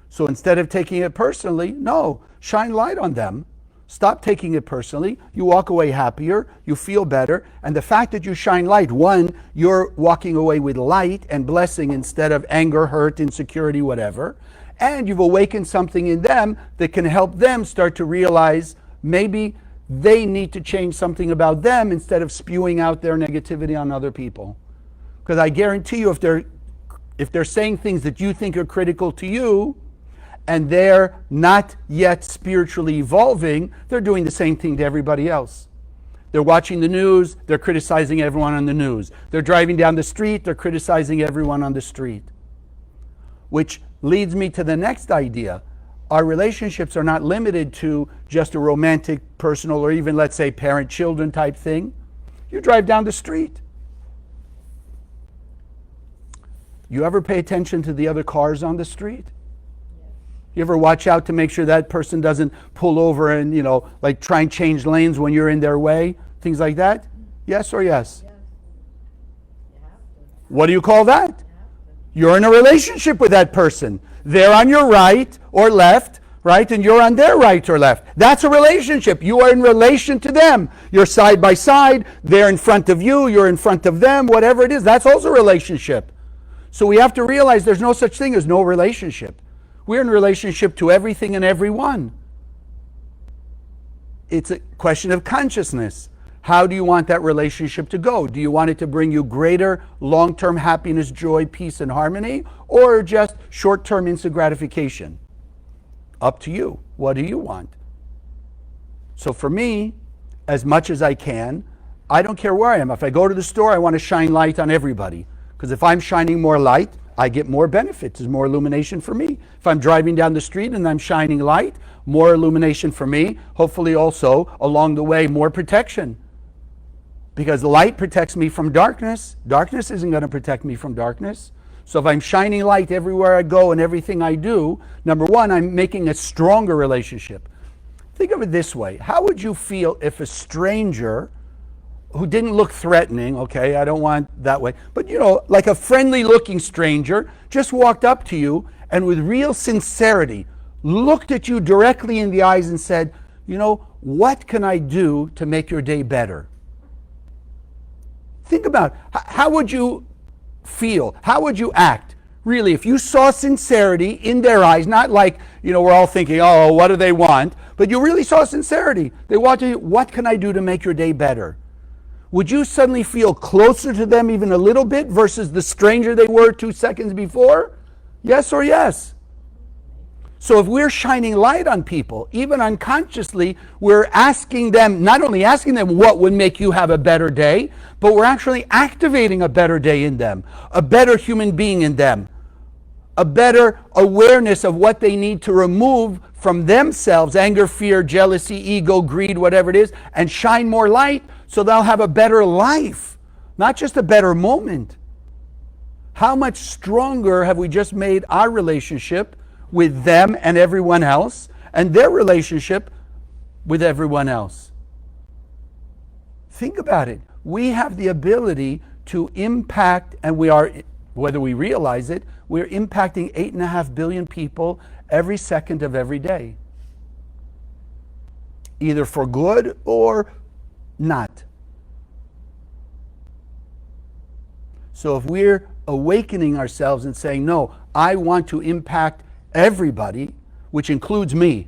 So instead of taking it personally, no, shine light on them. Stop taking it personally. You walk away happier, you feel better, and the fact that you shine light, one, you're walking away with light and blessing instead of anger, hurt, insecurity, whatever, and you've awakened something in them that can help them start to realize maybe they need to change something about them instead of spewing out their negativity on other people. Because I guarantee you, if they're saying things that you think are critical to you, and they're not yet spiritually evolving, they're doing the same thing to everybody else. They're watching the news, they're criticizing everyone on the news. They're driving down the street, they're criticizing everyone on the street. Which leads me to the next idea. Our relationships are not limited to just a romantic, personal, or even, let's say, parent-children type thing. You drive down the street. You ever pay attention to the other cars on the street? You ever watch out to make sure that person doesn't pull over and, like try and change lanes when you're in their way? Things like that? Yes or yes? What do you call that? You're in a relationship with that person. They're on your right or left, right? And you're on their right or left. That's a relationship. You are in relation to them. You're side by side. They're in front of you. You're in front of them. Whatever it is, that's also a relationship. So we have to realize there's no such thing as no relationship. We're in relationship to everything and everyone. It's a question of consciousness. How do you want that relationship to go? Do you want it to bring you greater long-term happiness, joy, peace, and harmony, or just short-term instant gratification? Up to you. What do you want? So for me, as much as I can, I don't care where I am. If I go to the store, I want to shine light on everybody. Because if I'm shining more light, I get more benefits. There's more illumination for me. If I'm driving down the street and I'm shining light, more illumination for me. Hopefully also, along the way, more protection. Because light protects me from darkness. Darkness isn't going to protect me from darkness. So if I'm shining light everywhere I go and everything I do, number one, I'm making a stronger relationship. Think of it this way. How would you feel if a stranger who didn't look threatening, okay, I don't want that way, but like a friendly looking stranger just walked up to you and with real sincerity looked at you directly in the eyes and said, what can I do to make your day better? Think about it. How would you feel? How would you act? Really, if you saw sincerity in their eyes, not like, we're all thinking, oh, what do they want? But you really saw sincerity. They want to, what can I do to make your day better? Would you suddenly feel closer to them even a little bit versus the stranger they were 2 seconds before? Yes or yes? So if we're shining light on people, even unconsciously, we're asking them, not only asking them what would make you have a better day, but we're actually activating a better day in them, a better human being in them, a better awareness of what they need to remove from themselves, anger, fear, jealousy, ego, greed, whatever it is, and shine more light so they'll have a better life, not just a better moment. How much stronger have we just made our relationship with them and everyone else, and their relationship with everyone else? Think about it. We have the ability to impact, and we are, whether we realize it, we're impacting 8.5 billion people every second of every day. Either for good or not. So if we're awakening ourselves and saying, no, I want to impact everybody, which includes me.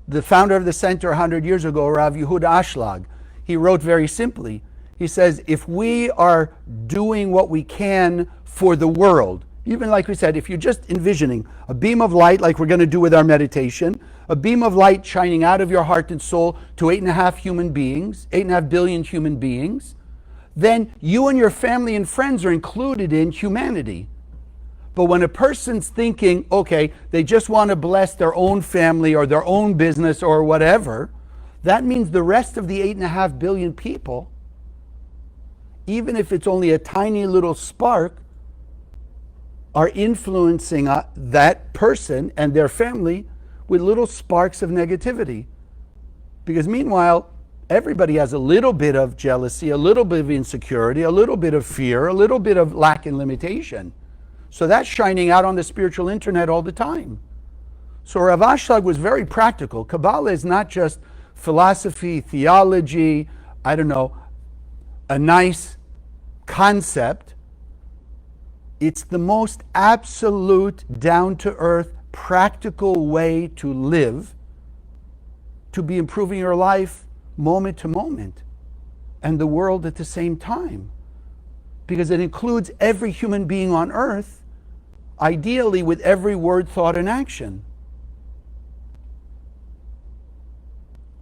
The founder of the center 100 years ago, Rav Yehuda Ashlag, he wrote very simply, he says, if we are doing what we can for the world, even like we said, if you're just envisioning a beam of light like we're going to do with our meditation, a beam of light shining out of your heart and soul to 8.5 billion human beings, then you and your family and friends are included in humanity. But when a person's thinking, okay, they just want to bless their own family or their own business or whatever, that means the rest of the 8.5 billion people, even if it's only a tiny little spark, are influencing that person and their family with little sparks of negativity. Because meanwhile, everybody has a little bit of jealousy, a little bit of insecurity, a little bit of fear, a little bit of lack and limitation. So that's shining out on the spiritual internet all the time. So Rav Ashlag was very practical. Kabbalah is not just philosophy, theology, I don't know, a nice concept. It's the most absolute, down-to-earth, practical way to live, to be improving your life moment to moment and the world at the same time. Because it includes every human being on earth, ideally with every word, thought, and action.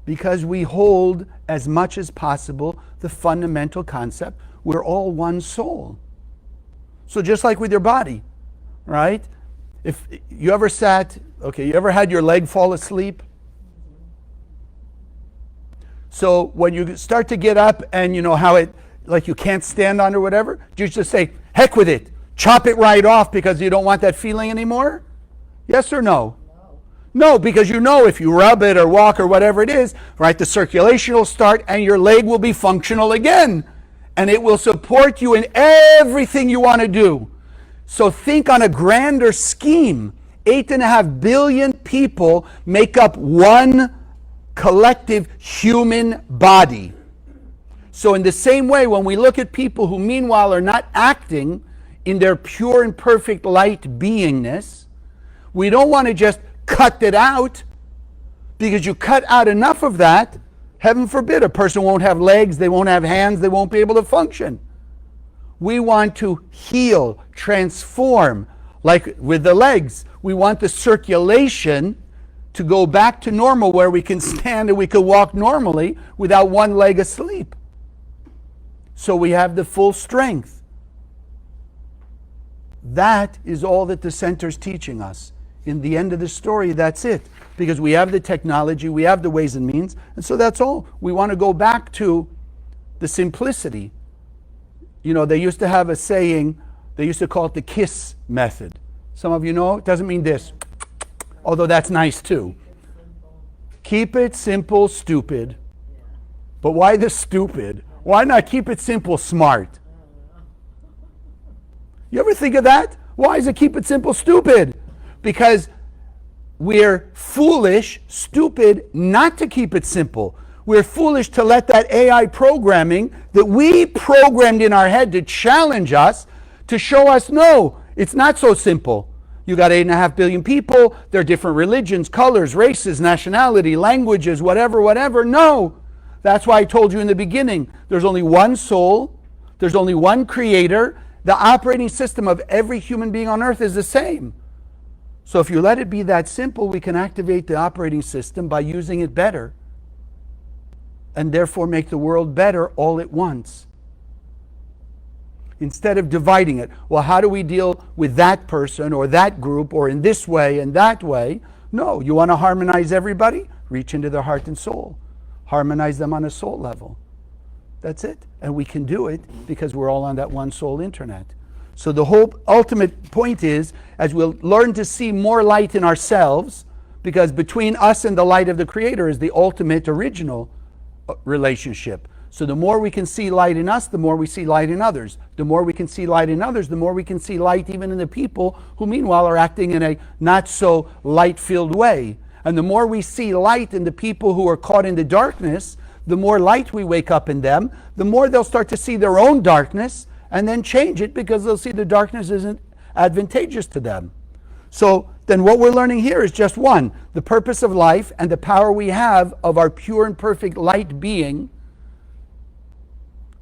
Because we hold as much as possible the fundamental concept, we're all one soul. So just like with your body, right? If you ever you ever had your leg fall asleep? So when you start to get up and you know how it, like you can't stand on or whatever, you just say, heck with it, chop it right off because you don't want that feeling anymore? Yes or no? No, because you know if you rub it or walk or whatever it is, right, the circulation will start and your leg will be functional again. And it will support you in everything you want to do. So think on a grander scheme. 8.5 billion people make up one collective human body. So in the same way, when we look at people who meanwhile are not acting in their pure and perfect light beingness, we don't want to just cut it out, because you cut out enough of that, heaven forbid, a person won't have legs, they won't have hands, they won't be able to function. We want to heal, transform, like with the legs. We want the circulation to go back to normal where we can stand and we can walk normally without one leg asleep. So we have the full strength. That is all that the center's teaching us. In the end of the story, that's it. Because we have the technology, we have the ways and means, and so that's all. We want to go back to the simplicity. You know, they used to have a saying, they used to call it the KISS method. Some of you know, it doesn't mean this, although that's nice too. Keep it simple, stupid. But why the stupid? Why not keep it simple, smart? You ever think of that? Why is it keep it simple, stupid? Because we're foolish, stupid, not to keep it simple. We're foolish to let that AI programming that we programmed in our head to challenge us, to show us, no, it's not so simple. You got 8.5 billion people, there are different religions, colors, races, nationality, languages, whatever. No. That's why I told you in the beginning, there's only one soul, there's only one creator. The operating system of every human being on earth is the same. So if you let it be that simple, we can activate the operating system by using it better, and therefore make the world better all at once. Instead of dividing it, well, how do we deal with that person or that group or in this way and that way? No, you want to harmonize everybody? Reach into their heart and soul. Harmonize them on a soul level. That's it. And we can do it because we're all on that one soul internet. So the whole ultimate point is, as we'll learn to see more light in ourselves, because between us and the light of the Creator is the ultimate original relationship. So the more we can see light in us, the more we see light in others. The more we can see light in others, the more we can see light even in the people who meanwhile are acting in a not so light-filled way. And the more we see light in the people who are caught in the darkness, the more light we wake up in them, the more they'll start to see their own darkness and then change it, because they'll see the darkness isn't advantageous to them. So then what we're learning here is just one, the purpose of life and the power we have of our pure and perfect light being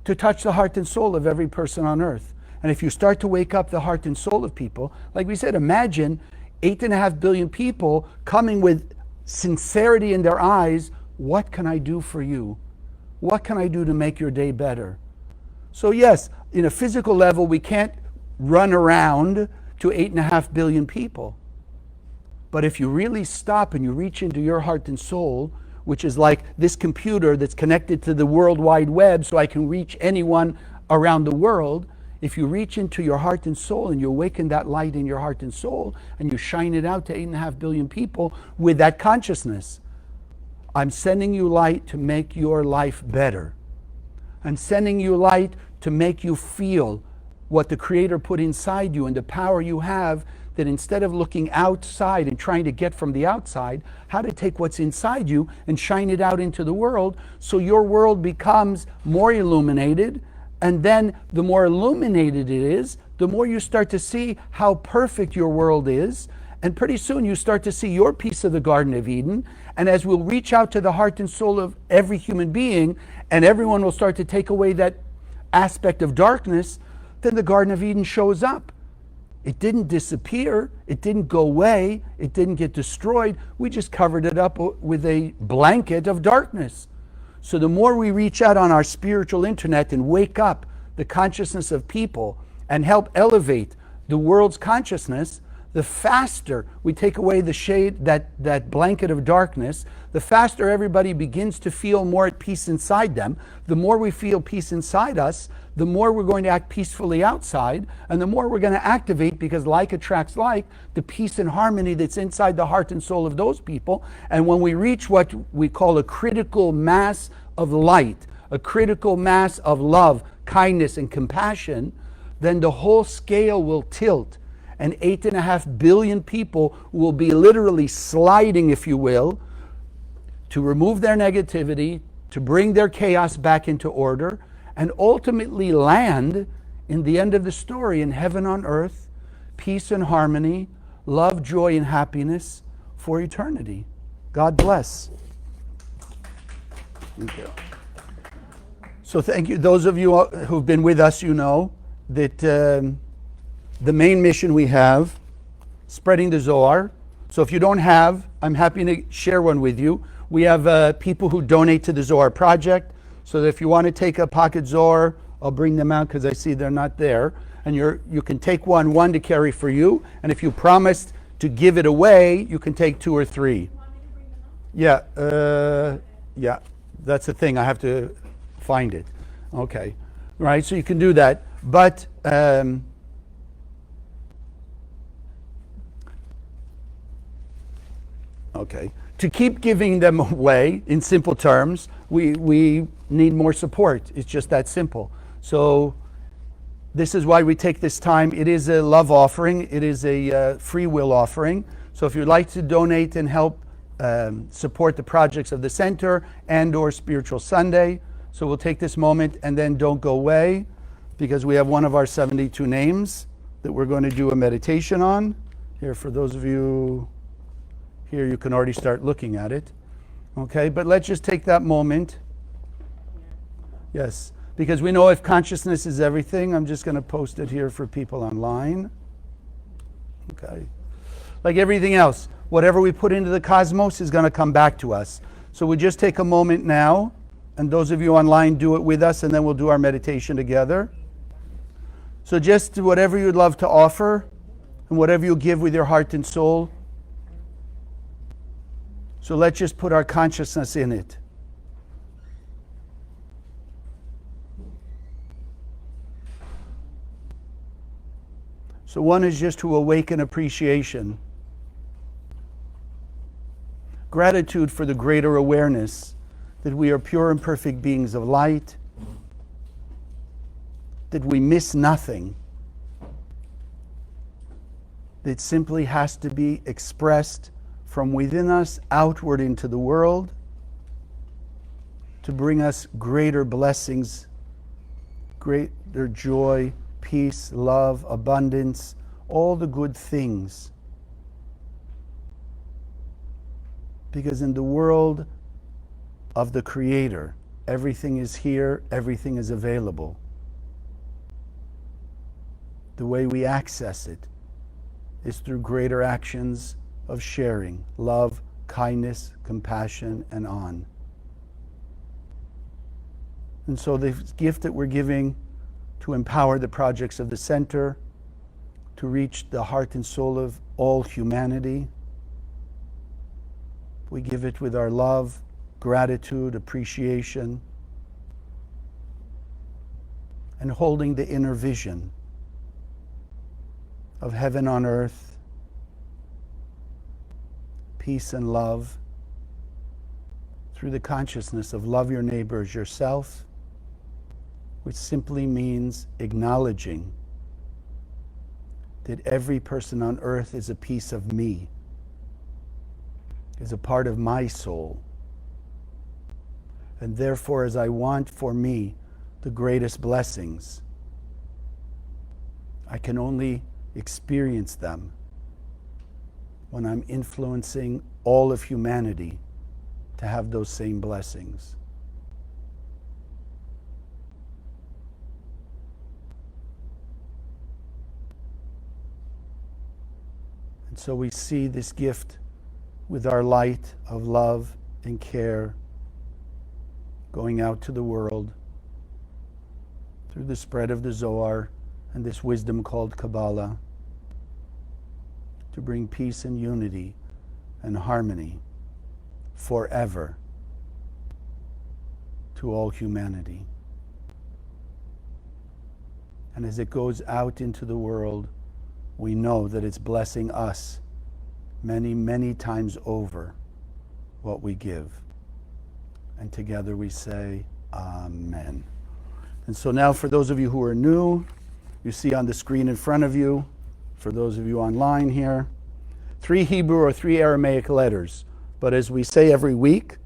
to touch the heart and soul of every person on earth. And if you start to wake up the heart and soul of people, like we said, imagine 8.5 billion people coming with sincerity in their eyes. What can I do for you? What can I do to make your day better? So yes, in a physical level, we can't run around to 8.5 billion people. But if you really stop and you reach into your heart and soul, which is like this computer that's connected to the World Wide Web so I can reach anyone around the world, if you reach into your heart and soul and you awaken that light in your heart and soul and you shine it out to 8.5 billion people with that consciousness, I'm sending you light to make your life better. I'm sending you light to make you feel what the Creator put inside you and the power you have, that instead of looking outside and trying to get from the outside, how to take what's inside you and shine it out into the world so your world becomes more illuminated. And then the more illuminated it is, the more you start to see how perfect your world is. And pretty soon you start to see your piece of the Garden of Eden. And as we'll reach out to the heart and soul of every human being, and everyone will start to take away that aspect of darkness, then the Garden of Eden shows up. It didn't disappear. It didn't go away. It didn't get destroyed. We just covered it up with a blanket of darkness. So the more we reach out on our spiritual internet and wake up the consciousness of people and help elevate the world's consciousness, the faster we take away the shade, that blanket of darkness, the faster everybody begins to feel more at peace inside them. The more we feel peace inside us, the more we're going to act peacefully outside, and the more we're going to activate, because like attracts like, the peace and harmony that's inside the heart and soul of those people. And when we reach what we call a critical mass of light, a critical mass of love, kindness, and compassion, then the whole scale will tilt. And 8.5 billion people will be literally sliding, if you will, to remove their negativity, to bring their chaos back into order, and ultimately land in the end of the story in heaven on earth, peace and harmony, love, joy, and happiness for eternity. God bless. Thank you. So thank you. Those of you who've been with us, you know that the main mission we have, spreading the Zohar. So if you don't have, I'm happy to share one with you. We have people who donate to the Zohar Project. So that if you want to take a pocket Zohar, I'll bring them out because I see they're not there. And you can take one to carry for you. And if you promised to give it away, you can take 2 or 3. Yeah, yeah, that's the thing. I have to find it. Okay, right. So you can do that, but okay. To keep giving them away, in simple terms, we need more support. It's just that simple. So this is why we take this time. It is a love offering. It is a free will offering. So if you'd like to donate and help support the projects of the center and or Spiritual Sunday, so we'll take this moment and then don't go away, because we have one of our 72 names that we're going to do a meditation on. Here, for those of you here, you can already start looking at it. Okay, but let's just take that moment. Yes, because we know if consciousness is everything, I'm just going to post it here for people online. Okay. Like everything else, whatever we put into the cosmos is going to come back to us. So we just take a moment now, and those of you online, do it with us, and then we'll do our meditation together. So just whatever you'd love to offer, and whatever you give with your heart and soul. So let's just put our consciousness in it. So one is just to awaken appreciation, gratitude for the greater awareness that we are pure and perfect beings of light, that we miss nothing, that simply has to be expressed from within us outward into the world to bring us greater blessings, greater joy, peace, love, abundance, all the good things. Because in the world of the Creator, everything is here, everything is available. The way we access it is through greater actions of sharing, love, kindness, compassion, and on. And so the gift that we're giving to empower the projects of the center, to reach the heart and soul of all humanity, we give it with our love, gratitude, appreciation, and holding the inner vision of heaven on earth, peace and love, through the consciousness of love your neighbor as yourself, which simply means acknowledging that every person on earth is a piece of me, is a part of my soul. And therefore, as I want for me the greatest blessings, I can only experience them when I'm influencing all of humanity to have those same blessings. And so we see this gift with our light of love and care going out to the world through the spread of the Zohar and this wisdom called Kabbalah, to bring peace and unity and harmony forever to all humanity. And as it goes out into the world, we know that it's blessing us many, many times over what we give. And together we say, Amen. And so now for those of you who are new, you see on the screen in front of you, for those of you online here, 3 Hebrew or 3 Aramaic letters. But as we say every week,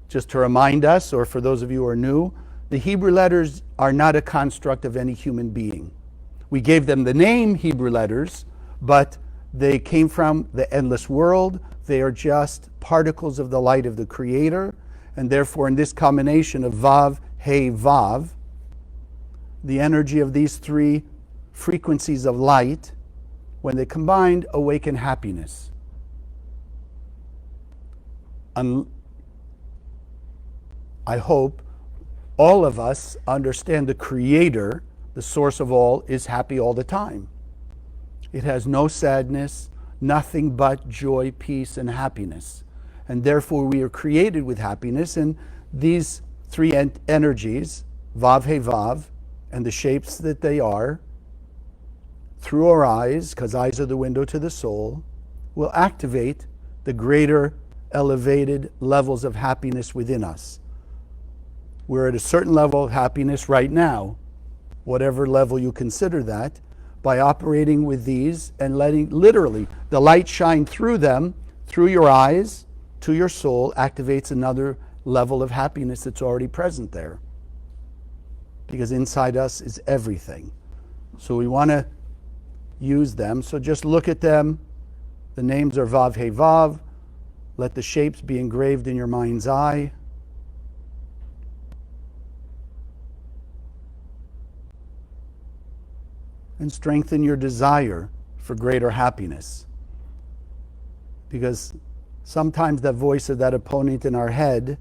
just to remind us, or for those of you who are new, the Hebrew letters are not a construct of any human being. We gave them the name Hebrew letters, but they came from the endless world. They are just particles of the light of the Creator, and therefore in this combination of Vav, Hey, Vav, the energy of these 3 frequencies of light, when they combined, awaken happiness. I hope all of us understand the Creator, the source of all, is happy all the time. It has no sadness, nothing but joy, peace, and happiness. And therefore we are created with happiness, and these 3 energies, Vav, He, Vav, and the shapes that they are, through our eyes, because eyes are the window to the soul, will activate the greater elevated levels of happiness within us. We're at a certain level of happiness right now, whatever level you consider that, by operating with these and letting literally the light shine through them, through your eyes, to your soul, activates another level of happiness that's already present there. Because inside us is everything. So we want to use them. So just look at them. The names are Vav, He, Vav. Let the shapes be engraved in your mind's eye. And strengthen your desire for greater happiness. Because sometimes that voice of that opponent in our head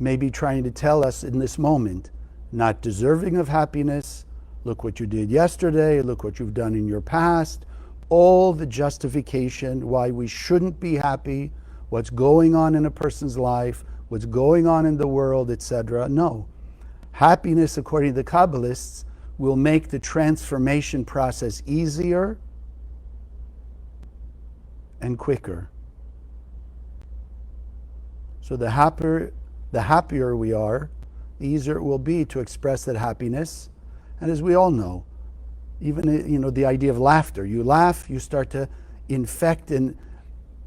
may be trying to tell us in this moment, not deserving of happiness, look what you did yesterday, look what you've done in your past, all the justification why we shouldn't be happy, what's going on in a person's life, what's going on in the world, etc. No. Happiness, according to the Kabbalists, will make the transformation process easier and quicker. So the happier we are, the easier it will be to express that happiness. And as we all know, even the idea of laughter, you laugh, you start to infect and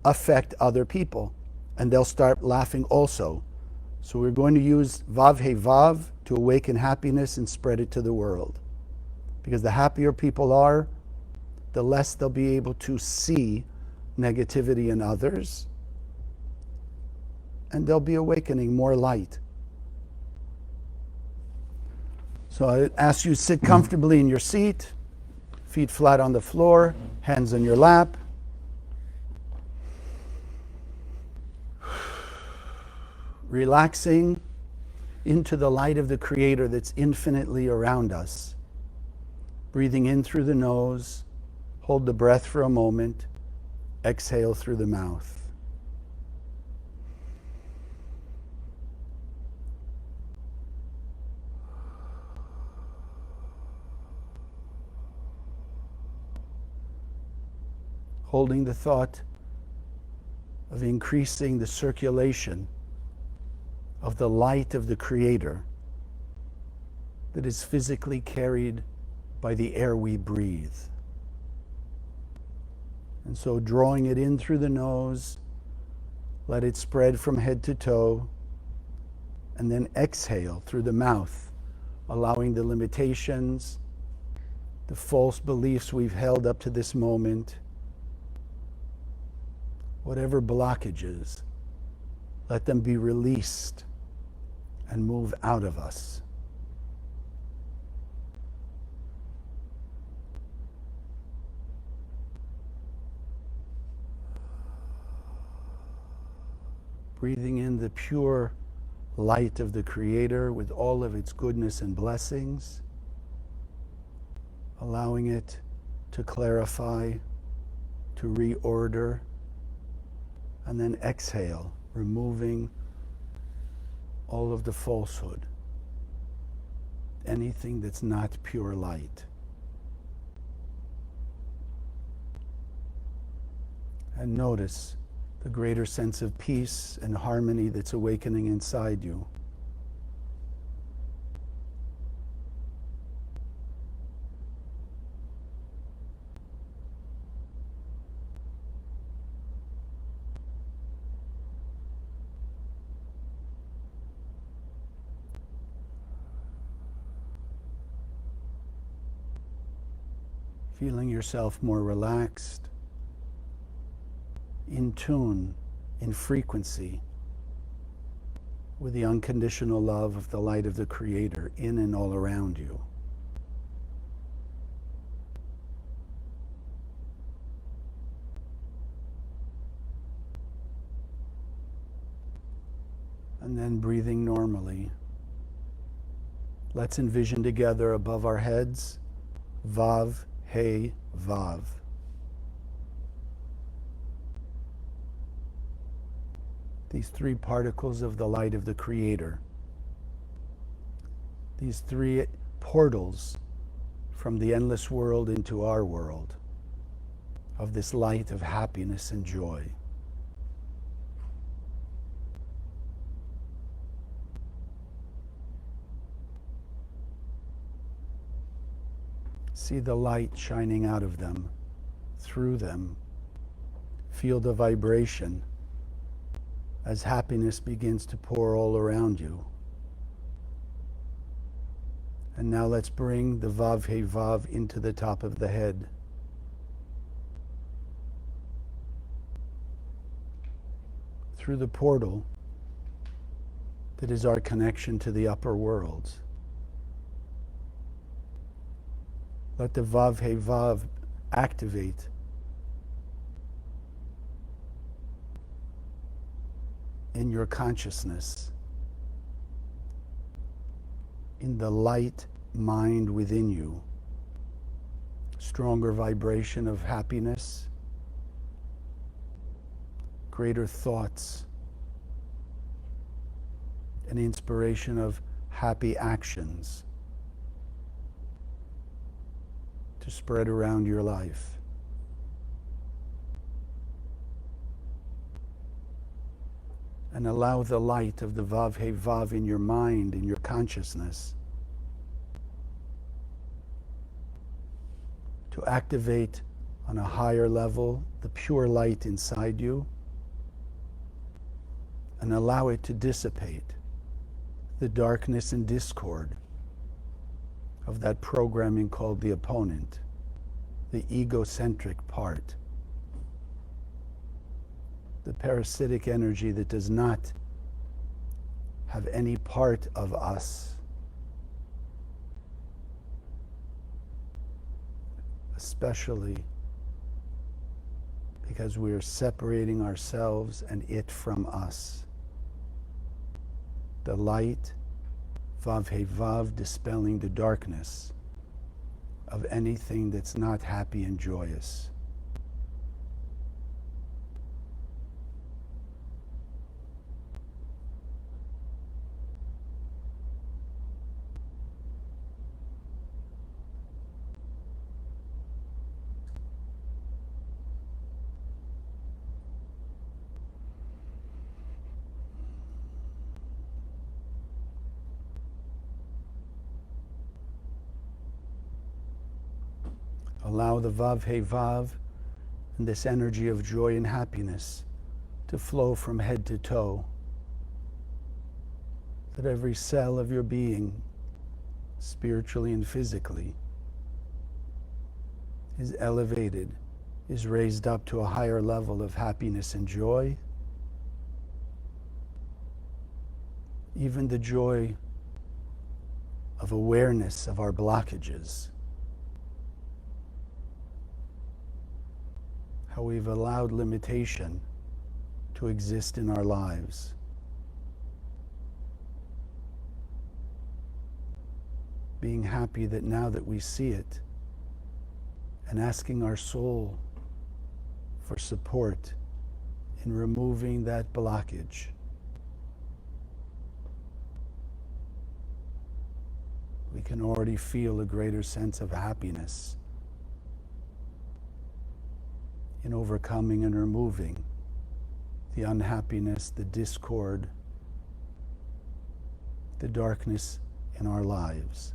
affect other people, and they'll start laughing also. So we're going to use Vav, He, Vav to awaken happiness and spread it to the world. Because the happier people are, the less they'll be able to see negativity in others, and they'll be awakening more light. So I ask you to sit comfortably in your seat, feet flat on the floor, hands on your lap. Relaxing into the light of the Creator that's infinitely around us. Breathing in through the nose, hold the breath for a moment, exhale through the mouth. holding the thought of increasing the circulation of the light of the Creator that is physically carried by the air we breathe. And so drawing it in through the nose, let it spread from head to toe, and then exhale through the mouth, allowing the limitations, the false beliefs we've held up to this moment, whatever blockages, let them be released and move out of us. Breathing in the pure light of the Creator with all of its goodness and blessings, allowing it to clarify, to reorder, and then exhale, removing all of the falsehood, anything that's not pure light. And notice the greater sense of peace and harmony that's awakening inside you. Feeling yourself more relaxed, in tune, in frequency with the unconditional love of the light of the Creator in and all around you. And then breathing normally. Let's envision together above our heads, Vav, Hey, Vav. These three particles of the light of the Creator. These three portals from the endless world into our world of this light of happiness and joy. See the light shining out of them, through them. Feel the vibration as happiness begins to pour all around you. And now let's bring the Vav He Vav into the top of the head. Through the portal that is our connection to the upper worlds. Let the Vav He Vav activate in your consciousness, in the light mind within you, stronger vibration of happiness, greater thoughts, an inspiration of happy actions to spread around your life. And allow the light of the Vav He Vav in your mind, in your consciousness, to activate on a higher level the pure light inside you, and allow it to dissipate the darkness and discord of that programming called the opponent, the egocentric part, the parasitic energy that does not have any part of us, especially because we are separating ourselves and it from us. The light, Vav He Vav, dispelling the darkness of anything that's not happy and joyous. Allow the Vav He Vav and this energy of joy and happiness to flow from head to toe, that every cell of your being, spiritually and physically, is elevated, is raised up to a higher level of happiness and joy. Even the joy of awareness of our blockages, how we've allowed limitation to exist in our lives. Being happy that now that we see it, and asking our soul for support in removing that blockage. We can already feel a greater sense of happiness in overcoming and removing the unhappiness, the discord, the darkness in our lives.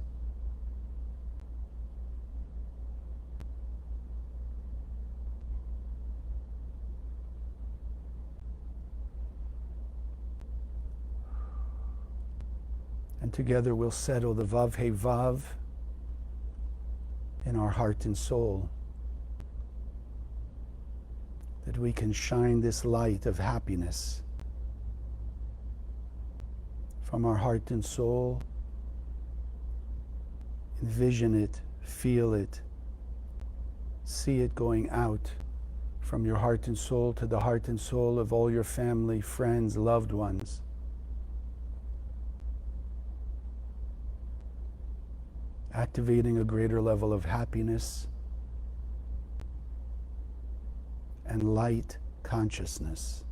And together we'll settle the Vav He Vav in our heart and soul, that we can shine this light of happiness from our heart and soul, envision it, feel it, see it going out from your heart and soul to the heart and soul of all your family, friends, loved ones. Activating a greater level of happiness and light consciousness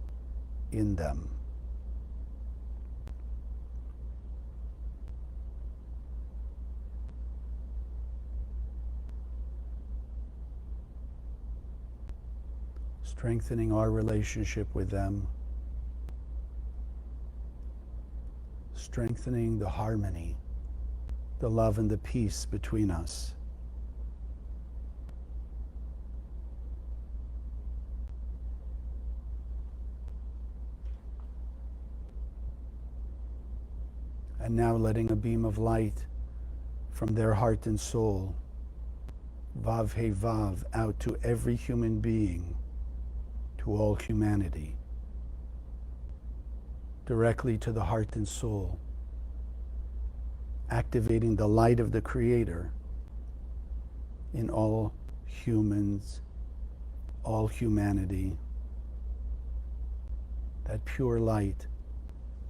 in them. Strengthening our relationship with them, strengthening the harmony, the love and the peace between us. And now letting a beam of light from their heart and soul, Vav He Vav, out to every human being, to all humanity, directly to the heart and soul, activating the light of the Creator in all humans, all humanity, that pure light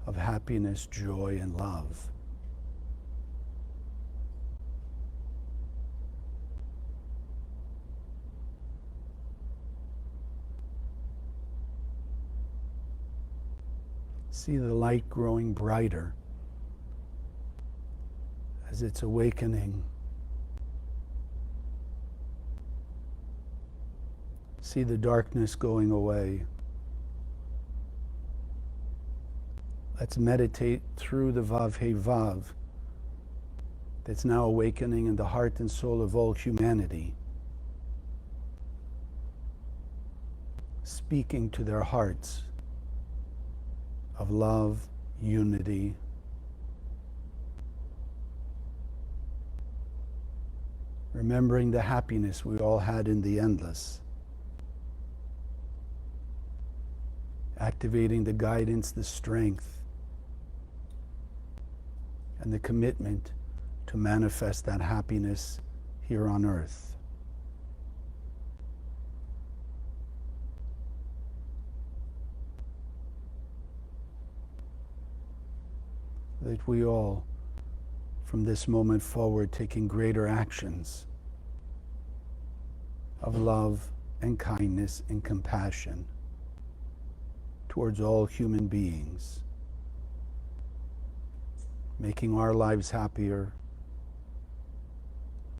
of happiness, joy, and love. See the light growing brighter as it's awakening. See the darkness going away. Let's meditate through the Vav He Vav that's now awakening in the heart and soul of all humanity, speaking to their hearts of love, unity, remembering the happiness we all had in the endless, activating the guidance, the strength, and the commitment to manifest that happiness here on earth. That we all, from this moment forward, taking greater actions of love and kindness and compassion towards all human beings, making our lives happier,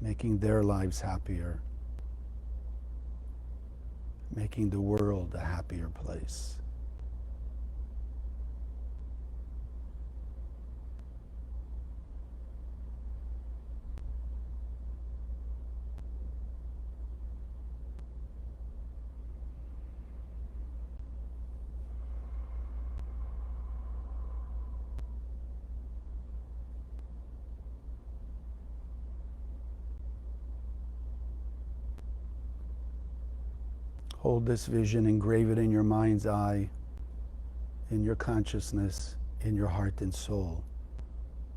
making their lives happier, making the world a happier place. Hold this vision, engrave it in your mind's eye, in your consciousness, in your heart and soul.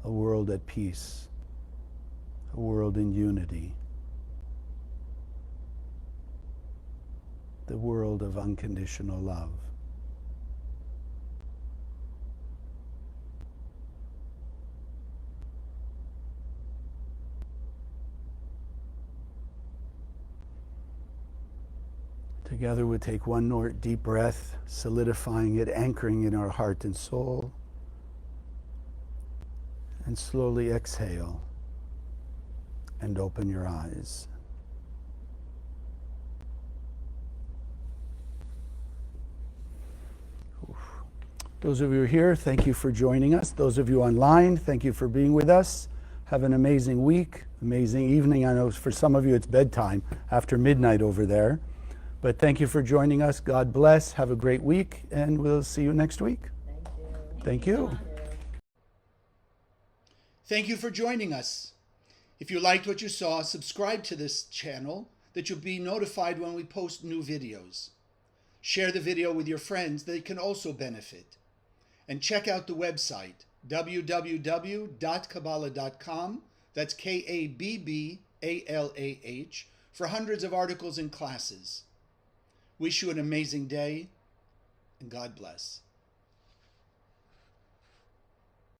A world at peace, a world in unity, the world of unconditional love. Together we take one more deep breath, solidifying it, anchoring in our heart and soul. And slowly exhale and open your eyes. Those of you who are here, thank you for joining us. Those of you online, thank you for being with us. Have an amazing week, amazing evening. I know for some of you it's bedtime after midnight over there. But thank you for joining us. God bless. Have a great week, and we'll see you next week. Thank you. Thank you for joining us. If you liked what you saw, subscribe to this channel that you'll be notified when we post new videos. Share the video with your friends, they can also benefit. And check out the website, www.kabbalah.com. That's Kabbalah, for hundreds of articles and classes. Wish you an amazing day, and God bless.